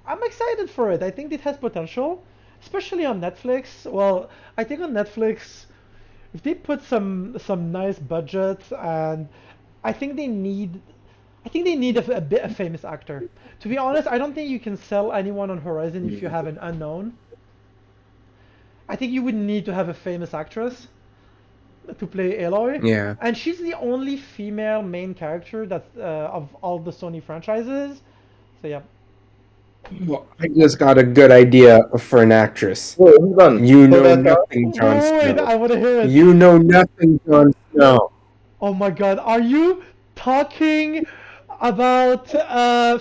I'm excited for it. I think it has potential, especially on Netflix. Well, I think on Netflix, if they put some nice budget, and I think they need I think they need a bit of famous actor. To be honest, I don't think you can sell anyone on Horizon if you have an unknown. I think you would need to have a famous actress to play Aloy, Yeah. and she's the only female main character that of all the Sony franchises. So yeah. Well, I just got a good idea for an actress. Wait, hold on. You Hold know on, Carl. nothing, Jon Wait, Snow. I want to hear it. You know nothing, Jon Snow. Oh my God, are you talking about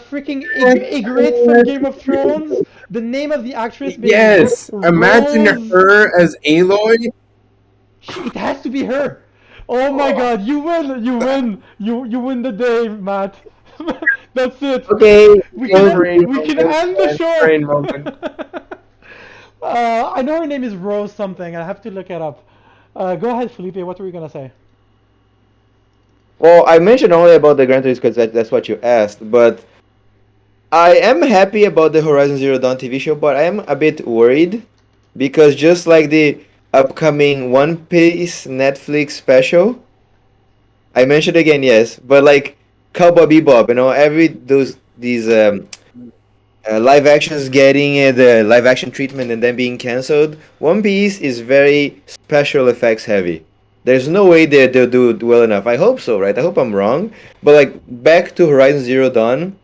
freaking Ygritte from Game of Thrones? The name of the actress being Yes, imagine Rose. her as Aloy. It has to be her. Oh my God, you win, you win, you win the day, Matt. That's it. Okay. We so- can end the Brain show. moment. I know her name is Rose something. I have to look it up. Go ahead, Felipe. What were you gonna say? Well, I mentioned only about the Gran Turismo because that's what you asked, but I am happy about the Horizon Zero Dawn TV show, but I am a bit worried because just like the upcoming One Piece Netflix special, I mentioned again, yes, but like Cowboy Bebop, every these live actions getting the live action treatment and then being cancelled. One Piece is very special effects heavy. There's no way they'll do it well enough. I hope so, right? I hope I'm wrong. But like back to Horizon Zero Dawn,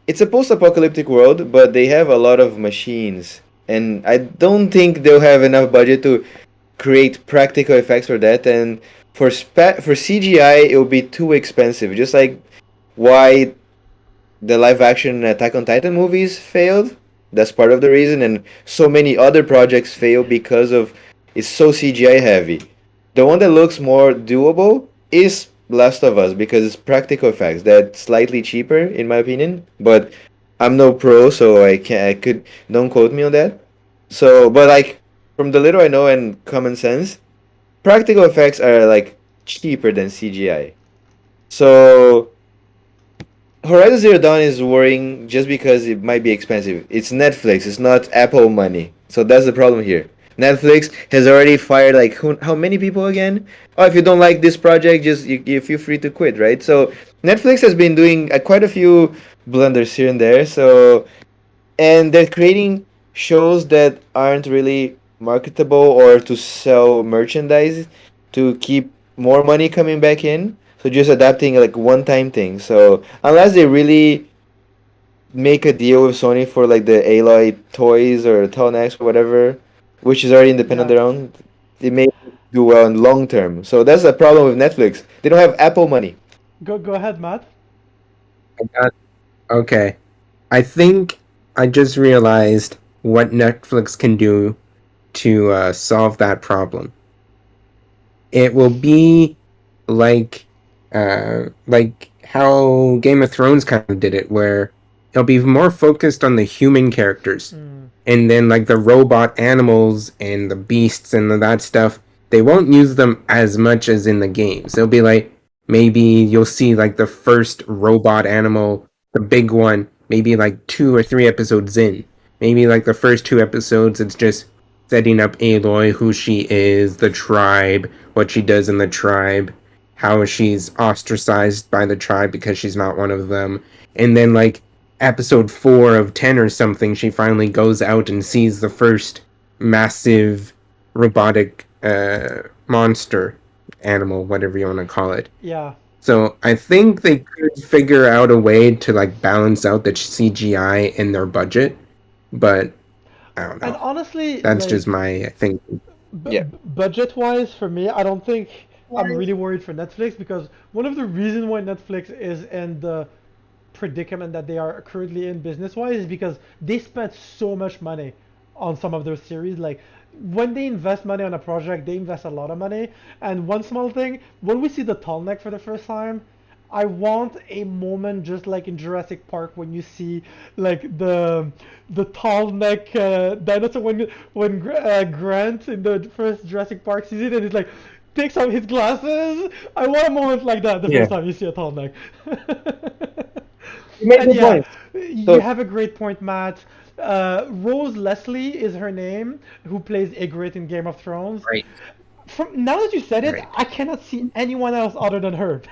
it's a post-apocalyptic world, but they have a lot of machines, and I don't think they'll have enough budget to create practical effects for that. And for CGI, it will be too expensive. Just like why the live-action Attack on Titan movies failed. That's part of the reason, and so many other projects fail because of it's so CGI heavy. The one that looks more doable is Last of Us because it's practical effects. That's slightly cheaper in my opinion, but I'm no pro, so I could don't quote me on that. So, but like from the little I know and common sense, practical effects are like cheaper than CGI. So Horizon Zero Dawn is worrying just because it might be expensive. It's Netflix. It's not Apple money. So that's the problem here. Netflix has already fired like how many people again? Oh, if you don't like this project, just you feel free to quit, right? So Netflix has been doing quite a few blunders here and there. So and they're creating shows that aren't really marketable or to sell merchandise to keep more money coming back in. So just adapting like one-time thing. So unless they really make a deal with Sony for like the Aloy toys or Telnex or whatever, which is already independent Yeah. their own, they may do well in long term. So that's the problem with Netflix. They don't have Apple money. Go ahead, Matt. Okay. I think I just realized what Netflix can do to solve that problem. It will be like how Game of Thrones kind of did it, where it'll be more focused on the human characters, and then like the robot animals and the beasts and that stuff, they won't use them as much as in the games. They'll be like maybe you'll see like the first robot animal, the big one, maybe like 2 or 3 episodes in. Maybe like the first 2 episodes, it's just setting up Aloy, who she is, the tribe, what she does in the tribe, how she's ostracized by the tribe because she's not one of them. And then like episode 4 of 10 or something, she finally goes out and sees the first massive robotic monster, animal, whatever you want to call it. Yeah. So I think they could figure out a way to like balance out the CGI in their budget, but I don't And know. honestly, That's like, just my thing. Yeah. budget-wise, for me, I don't think I'm really worried for Netflix, because one of the reasons why Netflix is in the predicament that they are currently in business-wise is because they spent so much money on some of their series. Like when they invest money on a project, they invest a lot of money. And one small thing, when we see the tall neck for the first time, I want a moment just like in Jurassic Park when you see like the tall neck dinosaur, when Grant in the first Jurassic Park sees it and he's like takes off his glasses. I want a moment like that the Yeah. first time you see a tall neck. You made And good yeah, points. you So have a great point, Matt. Rose Leslie is her name, who plays Ygritte in Game of Thrones. Right. From now that you said it, Right. I cannot see anyone else other than her.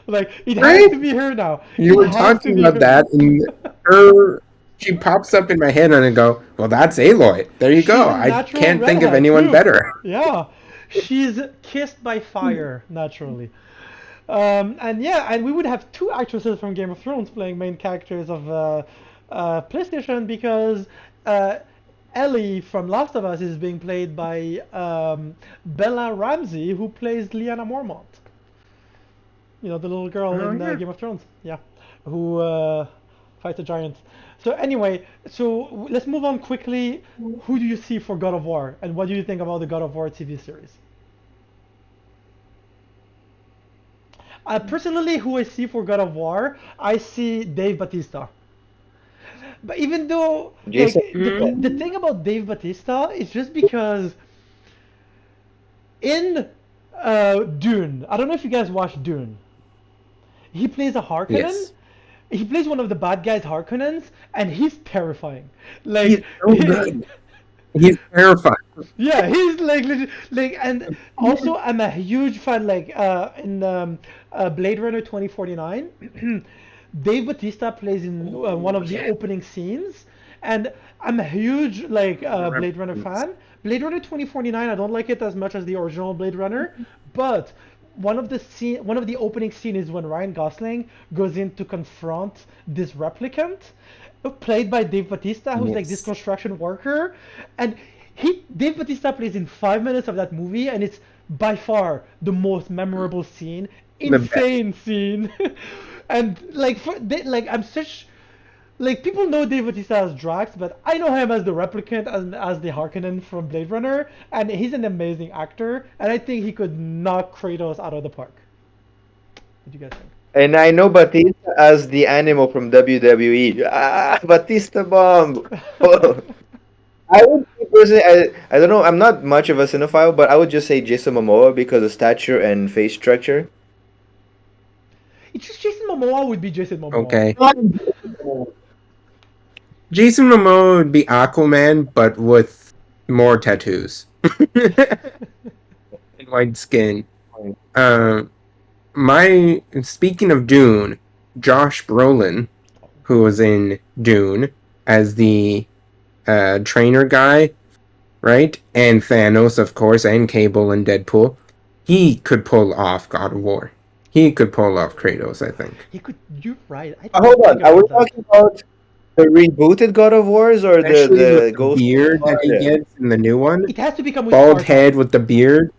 Like it has Right? to be her now. You It were has to talking be about her. that, and her, she pops up in my head, and I go, "Well, that's Aloy. There you She's go. a I natural can't think of redhead anyone too. better." Yeah, she's kissed by fire naturally. And yeah, and we would have two actresses from Game of Thrones playing main characters of PlayStation because uh, Ellie from Last of Us is being played by Bella Ramsey, who plays Lyanna Mormont. You know, the little girl Oh in yeah. Game of Thrones. Yeah, who fights a giant. So anyway, let's move on quickly. Who do you see for God of War, and what do you think about the God of War TV series? Personally, who I see for God of War, I see Dave Batista. But even though, like, Jason, the thing about Dave Batista is just because in Dune, I don't know if you guys watched Dune. He plays a Harkonnen. Yes. He plays one of the bad guys Harkonnens, and he's terrifying. He's Like, so good. He's terrifying. yeah, he's like, like, and also I'm a huge fan. Like, in Blade Runner 2049, Dave Bautista plays in one of the Yeah. opening scenes, and I'm a huge like Blade Runner fan. Blade Runner 2049, I don't like it as much as the original Blade Runner, but one of the opening scene is when Ryan Gosling goes in to confront this replicant, played by Dave Bautista, who's like this Yes. construction worker, and Dave Bautista plays in 5 minutes of that movie, and it's by far the most memorable scene, The best. insane scene, and like like I'm such like people know Dave Bautista as Drax, but I know him as the replicant, as the Harkonnen from Blade Runner, and he's an amazing actor, and I think he could knock Kratos out of the park. What do you guys think? and I know Batista as the animal from WWE. Ah, Batista bomb. Oh, I would say personally, I don't know. I'm not much of a cinephile, but I would just say Jason Momoa because of stature and face structure. It's just Jason Momoa would be Jason Momoa. Okay. Jason Momoa would be Aquaman, but with more tattoos and white skin. Uh, Speaking of Dune, Josh Brolin, who was in Dune as the trainer guy, right? And Thanos, of course, and Cable and Deadpool. He could pull off God of War. He could pull off Kratos, I think. He could. You're right. I Hold didn't think on, are we about that. talking about the rebooted God of Wars or Especially with the the Ghost? beard that he gets in the new one. It has to become with Bald Sparta. head with the beard.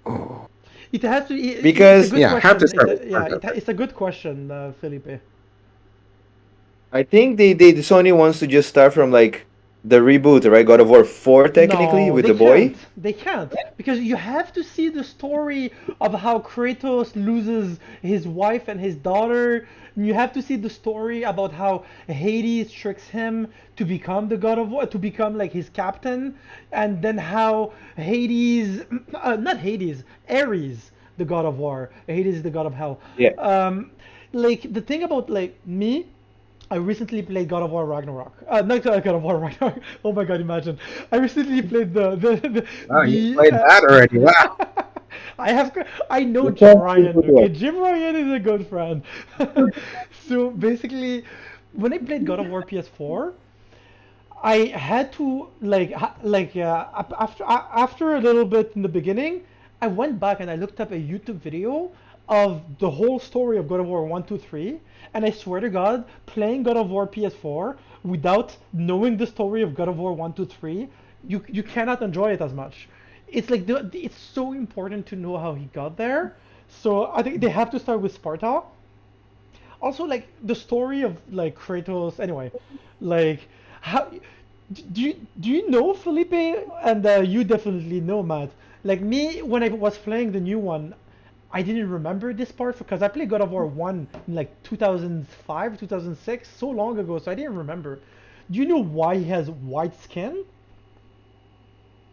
Oh. It has to. Because- it's a good Yeah, question. have to start It's with a, yeah, Sparta. it's a good question, Felipe. I think Sony wants to just start from like the reboot, right? God of War 4 technically No, with they the boy. can't. They can't because you have to see the story of how Kratos loses his wife and his daughter. And you have to see the story about how Hades tricks him to become the god of war, to become like his captain, and then how Hades, not Hades, Ares, the god of war. Hades is the god of hell. Yeah. Like the thing about like me, I recently played God of War Ragnarok. Not God of War Ragnarok. Oh my God! Imagine. I recently played Oh, you the played that already. Wow. I know Which one Ryan. is it? Okay, Jim Ryan is a good friend. So basically, when I played God of War PS4, I had to after a little bit in the beginning, I went back and I looked up a YouTube video of the whole story of God of War 1, 2, 3, and I swear to God, playing God of War PS4 without knowing the story of God of War 1, 2, 3, you cannot enjoy it as much. It's like it's so important to know how he got there. So I think they have to start with Sparta. Also, like the story of like Kratos. Anyway, like how do you know Felipe? And you definitely know Matt. Like me, when I was playing the new one, I didn't remember this part because I played God of War 1 in like 2005, 2006, so long ago, so I didn't remember. Do you know why he has white skin?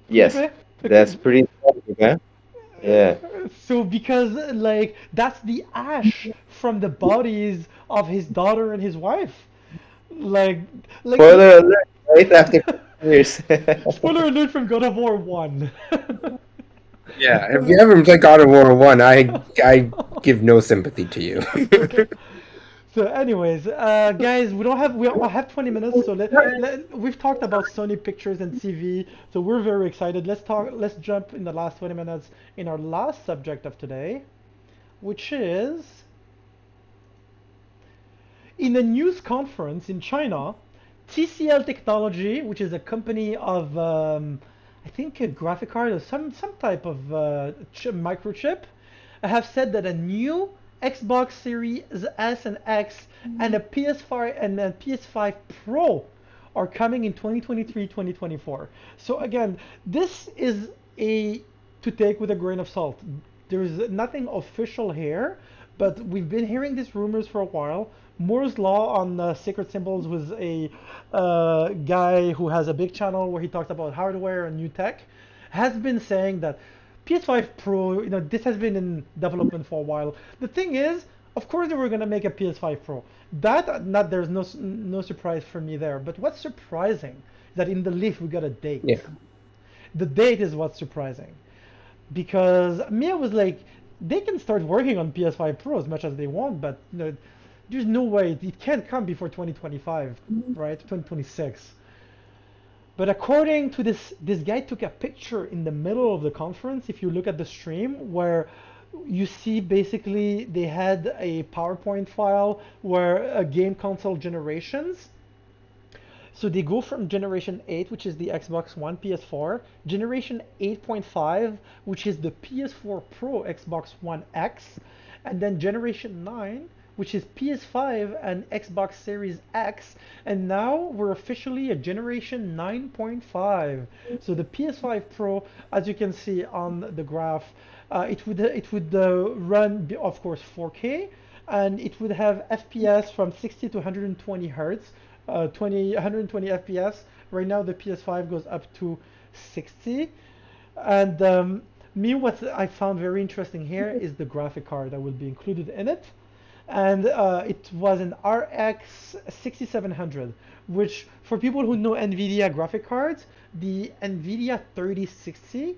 Yes. Felipe? That's pretty tragic, huh? Yeah. So because like that's the ash from the bodies of his daughter and his wife. Like like Spoiler alert, right after years. spoiler alert from God of War 1. Yeah, if you haven't played God of War 1, I give no sympathy to you. Okay. So, anyways, guys, I have 20 minutes, so we've talked about Sony Pictures and TV, so we're very excited. Let's jump in the last 20 minutes in our last subject of today, which is in a news conference in China, TCL Technology, which is a company of I think a graphic card or some type of microchip, have said that a new Xbox Series S and X and a PS5 and a PS5 Pro are coming in 2023, 2024. So again, this is a to take with a grain of salt. There's nothing official here, but we've been hearing these rumors for a while. Moore's Law on Sacred Symbols was a guy who has a big channel where he talks about hardware and new tech, has been saying that PS5 Pro, this has been in development for a while. The thing is, of course they were gonna make a PS5 Pro. That not there's no surprise for me there. But what's surprising is that in the leaf we got a date. Yeah. The date is what's surprising because Mia was like, they can start working on PS5 Pro as much as they want, but there's no way it can't come before 2025, right? 2026. But according to this guy took a picture in the middle of the conference. If you look at the stream, where you see basically they had a PowerPoint file where a game console generations. So they go from generation 8, which is the Xbox One PS4, generation 8.5, which is the PS4 Pro Xbox One X, and then generation 9, which is PS5 and Xbox Series X, and now we're officially at generation 9.5. So the PS5 Pro, as you can see on the graph, it would run, of course, 4K, and it would have FPS from 60 to 120 hertz, 120 FPS. Right now the PS5 goes up to 60. And what I found very interesting here is the graphic card that will be included in it. And it was an RX 6700, which for people who know NVIDIA graphic cards, the NVIDIA 3060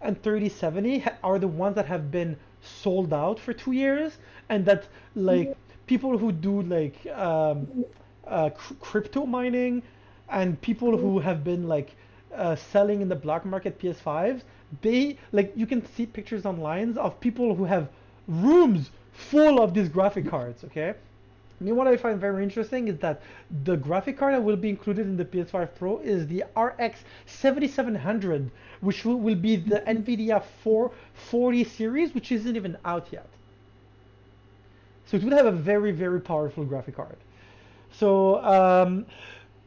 and 3070 are the ones that have been sold out for 2 years, and that like people who do like crypto mining and people who have been like selling in the black market PS5s, they like you can see pictures online of people who have rooms full of these graphic cards. Okay, what I find very interesting is that the graphic card that will be included in the PS5 Pro is the RX 7700, which will be the NVIDIA 440 series, which isn't even out yet. So it would have a very, very powerful graphic card. So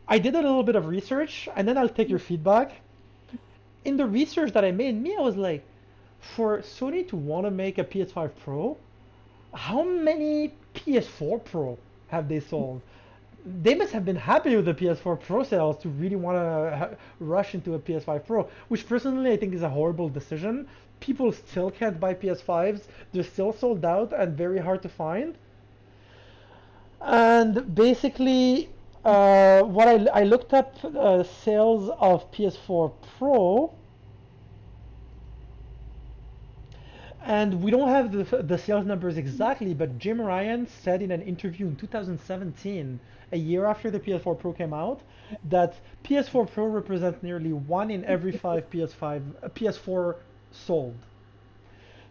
I did a little bit of research, and then I'll take your feedback. In the research that I made, I was like, for Sony to want to make a PS5 Pro, how many PS4 Pro have they sold? They must have been happy with the PS4 Pro sales to really want to rush into a PS5 Pro, which personally I think is a horrible decision. People still can't buy PS5s. They're still sold out and very hard to find. And basically, what I looked up sales of PS4 Pro, and we don't have the sales numbers exactly, but Jim Ryan said in an interview in 2017, a year after the PS4 Pro came out, that PS4 Pro represents nearly 1 in every 5 PS4 sold.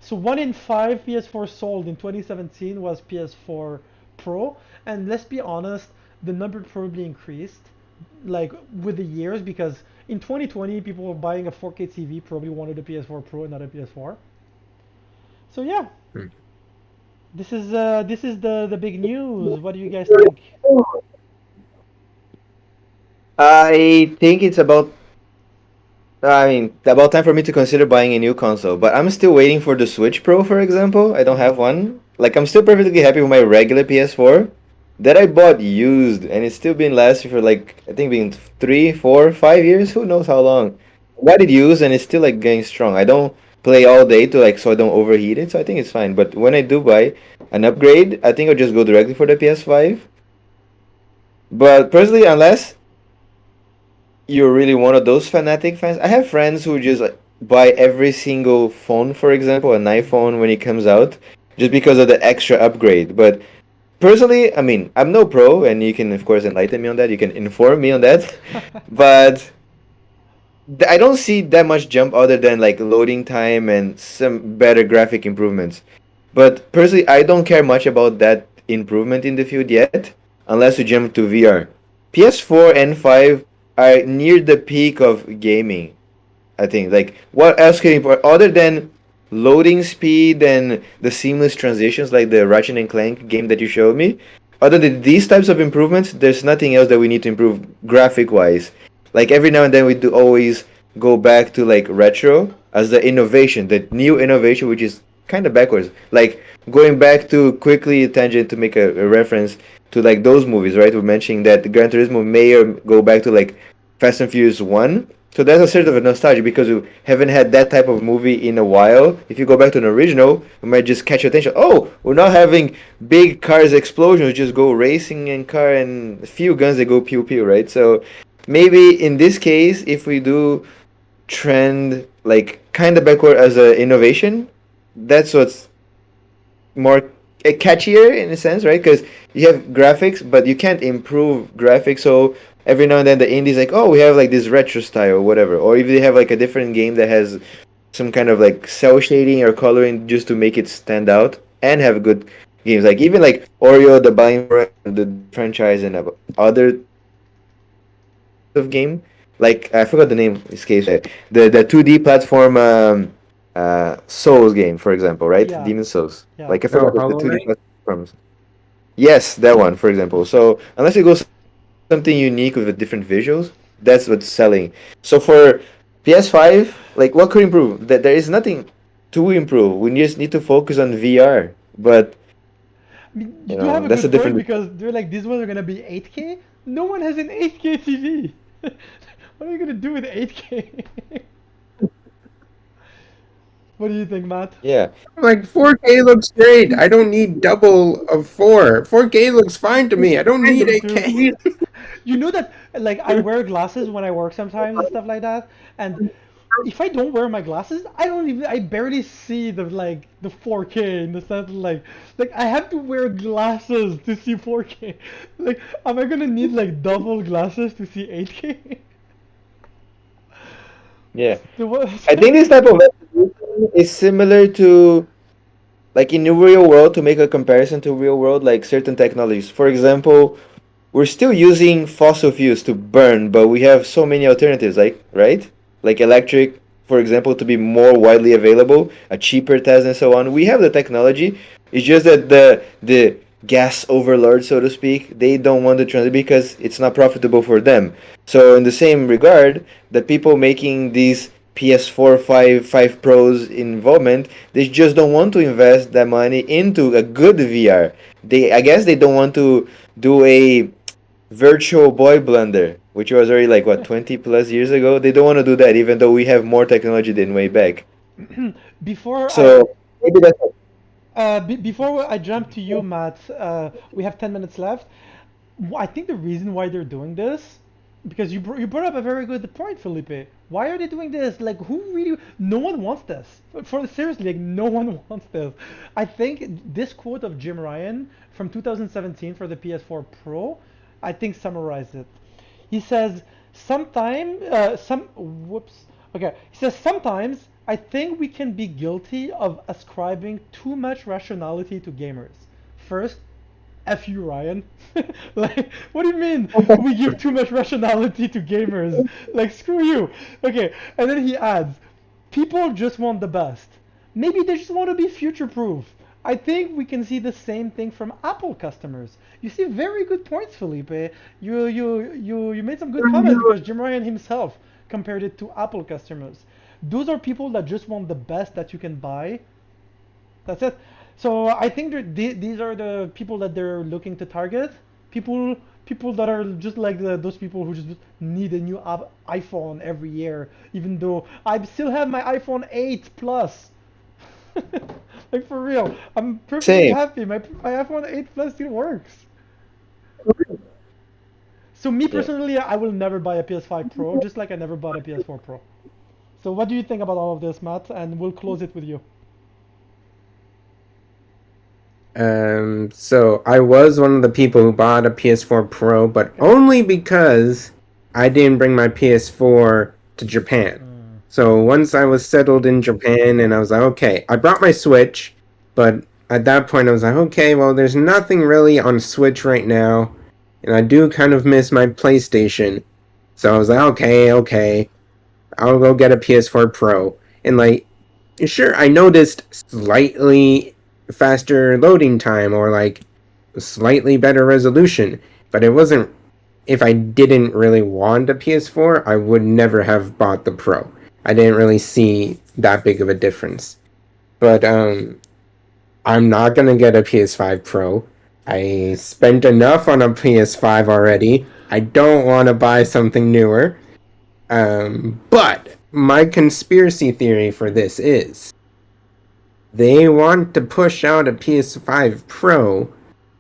So 1 in 5 PS4 sold in 2017 was PS4 Pro, and let's be honest, the number probably increased like with the years, because in 2020 people were buying a 4K TV probably wanted a PS4 Pro and not a PS4. So yeah, this is the big news. What do you guys think? I think it's about time for me to consider buying a new console, but I'm still waiting for the Switch Pro, for example. I don't have one. Like, I'm still perfectly happy with my regular PS4 that I bought used, and it's still been lasting for like, I think being 3, 4, 5 years, who knows how long. I got it used, and it's still like getting strong. play all day to like so I don't overheat it. So I think it's fine. But when I do buy an upgrade, I think I'll just go directly for the PS5. But personally, unless you're really one of those fanatic fans, I have friends who just like, buy every single phone, for example, an iPhone when it comes out, just because of the extra upgrade. But personally, I mean, I'm no pro, and you can of course enlighten me on that. You can inform me on that, but I don't see that much jump other than like loading time and some better graphic improvements. But personally, I don't care much about that improvement in the field yet, unless you jump to VR. PS4 and 5 are near the peak of gaming. I think. Like, what else can you improve other than loading speed and the seamless transitions, like the Ratchet and Clank game that you showed me? Other than these types of improvements, there's nothing else that we need to improve graphic wise. Like every now and then, we do always go back to like retro as the innovation, the new innovation, which is kind of backwards. Like going back to quickly tangent to make a reference to like those movies, right? We're mentioning that Gran Turismo may or go back to like Fast and Furious 1. So that's a sort of a nostalgia because we haven't had that type of movie in a while. If you go back to an original, you might just catch your attention. Oh, we're not having big cars explosions, just go racing in car and a few guns that go pew pew, right? So maybe in this case, if we do trend like kind of backward as a innovation, that's what's more catchier in a sense, right? Because you have graphics, but you can't improve graphics. So every now and then the indies like, oh, we have like this retro style or whatever, or if they have like a different game that has some kind of like cell shading or coloring just to make it stand out and have good games. Like even like Oreo, the Buying for the franchise and other of game. Like I forgot the name. Escapes the 2D platform Souls game, for example, right? Yeah, Demon Souls. yeah. Like I Oh, forgot the Hollow 2D Knight? platforms. Yes, that one, for example. So unless you go something unique with the different visuals, that's what's selling. So for PS5, like what could improve? That there is nothing to improve. We just need to focus on VR. But I mean, you you do have know, a that's a good point different. because they're like, these ones are gonna be 8K. No one has an 8K TV. What are you gonna do with 8K? What do you think, Matt? Yeah. Like 4K looks great. I don't need double of 4. 4K looks fine to me. I don't need Me too. 8K. You know that like I wear glasses when I work sometimes and stuff like that, and if I don't wear my glasses, I barely see the 4K in the sense like I have to wear glasses to see 4K. Like, am I gonna need like double glasses to see 8K? Yeah. So what? I think this type of resolution is similar to like in the real world to make a comparison to real world like certain technologies. For example, we're still using fossil fuels to burn, but we have so many alternatives, like right? Like electric, for example, to be more widely available, a cheaper test and so on. We have the technology. It's just that the gas overlords, so to speak, they don't want to transit because it's not profitable for them. So in the same regard, the people making these PS4, 5 Pros involvement, they just don't want to invest that money into a good VR. I guess they don't want to do a Virtual Boy Blender, which was already like what 20 plus years ago. They don't want to do that, even though we have more technology than way back. Before I So maybe that's before I jump to you, Matt, we have 10 minutes left. I think the reason why they're doing this, because you brought up a very good point, Felipe. Why are they doing this? Like, who really? No one wants this. Seriously, like, no one wants this. I think this quote of Jim Ryan from 2017 for the PS4 Pro, I think summarized it. He says, whoops. Okay. He says, sometimes I think we can be guilty of ascribing too much rationality to gamers. First, F you, Ryan. Like, what do you mean we give too much rationality to gamers? Like, screw you. Okay, and then he adds, people just want the best. Maybe they just want to be future proof. I think we can see the same thing from Apple customers. You see very good points, Felipe. You made some good comments because Jim Ryan himself compared it to Apple customers. Those are people that just want the best that you can buy. That's it. So I think these are the people that they're looking to target. People people that are just like those people who just need a new iPhone every year, even though I still have my iPhone 8 Plus. Like for real, I'm perfectly Same. happy. My iPhone 8 Plus still works. So me Yeah. personally, I will never buy a PS5 Pro, just like I never bought a PS4 Pro. So what do you think about all of this, Matt? And we'll close it with you. So I was one of the people who bought a PS4 Pro, but Okay. only because I didn't bring my PS4 to Japan. Mm. So once I was settled in Japan and I was like, okay, I brought my Switch, but at that point I was like, okay, well, there's nothing really on Switch right now, and I do kind of miss my PlayStation. So I was like, okay, I'll go get a PS4 Pro. And like, sure, I noticed slightly faster loading time or like slightly better resolution, but it wasn't. If I didn't really want a PS4, I would never have bought the Pro. I didn't really see that big of a difference. But I'm not gonna get a PS5 Pro. I spent enough on a PS5 already. I don't want to buy something newer. But my conspiracy theory for this is they want to push out a PS5 Pro.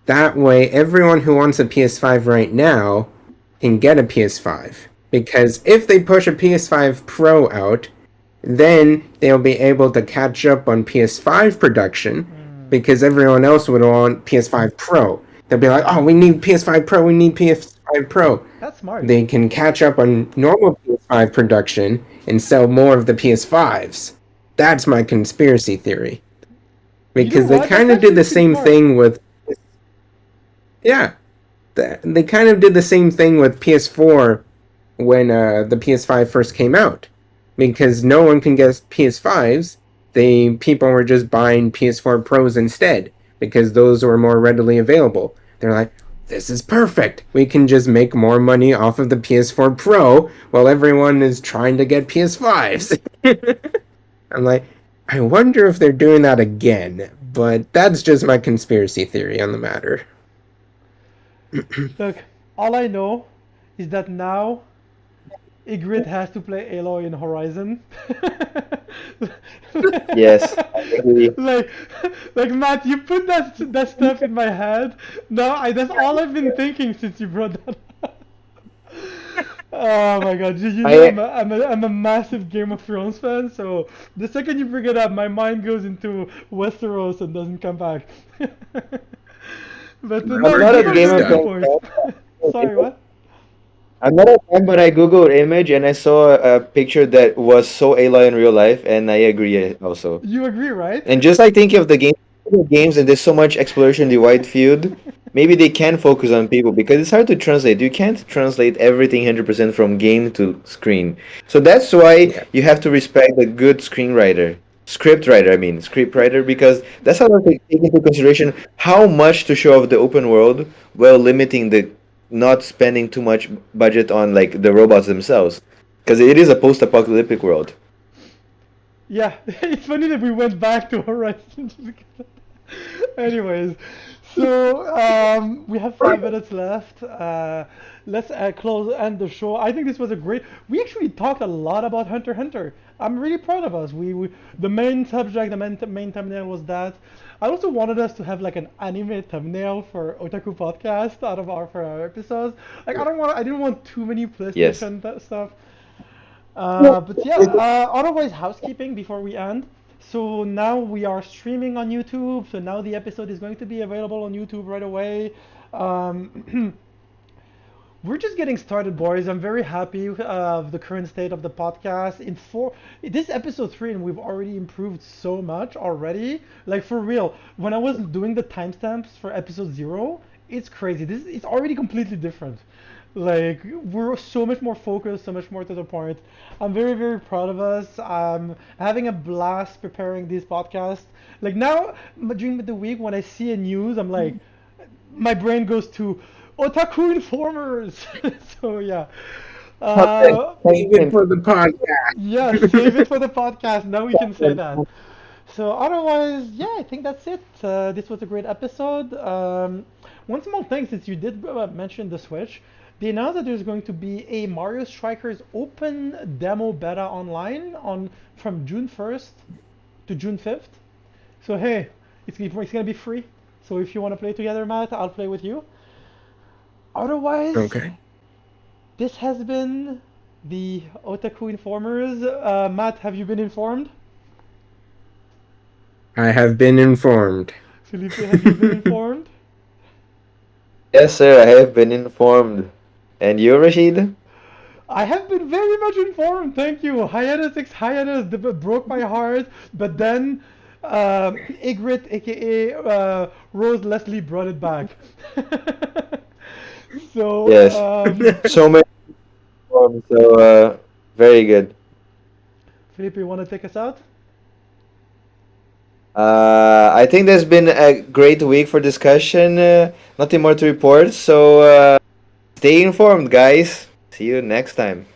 That way, everyone who wants a PS5 right now can get a PS5. Because if they push a PS5 Pro out, then they'll be able to catch up on PS5 production because everyone else would want PS5 Pro. They'll be like, oh, we need PS5 Pro, we need PS5 Pro. That's smart. They can catch up on normal PS5 production and sell more of the PS5s. That's my conspiracy theory. Because You know they what? kind That's of did the actually pretty same smart. thing with. Yeah. They kind of did the same thing with PS4 when the PS5 first came out. Because no one can get PS5s, people were just buying PS4 Pros instead. Because those were more readily available. They're like, this is perfect. We can just make more money off of the PS4 Pro while everyone is trying to get PS5s. I'm like, I wonder if they're doing that again. But that's just my conspiracy theory on the matter. Look, all I know is that now Ygritte has to play Aloy in Horizon. Yes, I agree. like, like Matt, you put that stuff in my head. Now that's all I've been thinking since you brought that up. Oh my god, you know I'm a massive Game of Thrones fan, so the second you bring it up, my mind goes into Westeros and doesn't come back. But I'm no, not these a are Game very of good Thrones points. fan. Sorry, what? I'm not a fan, but I googled image and I saw a picture that was so Aloy in real life, and I agree also. You agree, right? And just like thinking of the games, and there's so much exploration in the wide field, maybe they can focus on people because it's hard to translate. You can't translate everything 100% from game to screen. So that's why Yeah. you have to respect a good script writer, because that's how they take into consideration how much to show of the open world while limiting the not spending too much budget on like the robots themselves, because it is a post-apocalyptic world. Yeah, it's funny that we went back to Horizon. Anyways, so we have 5 minutes left. Let's end the show. I think this was a great. We actually talked a lot about Hunter x Hunter. I'm really proud of us. We the main subject, the main thumbnail was that. I also wanted us to have like an anime thumbnail for Otaku podcast out of for our episodes. Like I didn't want too many Yes. PlayStation stuff. But yeah, otherwise housekeeping before we end. So now we are streaming on YouTube. So now the episode is going to be available on YouTube right away. Um, we're just getting started, boys. I'm very happy of the current state of the podcast. This episode 3, and we've already improved so much already. Like for real, when I was doing the timestamps for episode 0, it's crazy. It's already completely different. Like we're so much more focused, so much more to the point. I'm very, very proud of us. I'm having a blast preparing these podcasts. Like now, during the week, when I see a news, I'm like, my brain goes to Otaku Informers. So yeah. Save it for the podcast. Yeah, save it for the podcast. Now we can say that. So otherwise, yeah, I think that's it. This was a great episode. one small thing, since you did mention the Switch, they announced that there's going to be a Mario Strikers open demo beta online on from June 1st to June 5th. So hey, it's gonna be free. So if you want to play together, Matt, I'll play with you. Otherwise, Okay. this has been the Otaku Informers. Matt, have you been informed? I have been informed. Felipe, have you been informed? Yes, sir, I have been informed. And you, Rashid? I have been very much informed, thank you. HxH broke my heart, but then Ygritte, aka Rose Leslie, brought it back. So, Yes. So many informed, so very good. Felipe, you want to take us out? I think there's been a great week for discussion. Nothing more to report, so stay informed, guys. See you next time.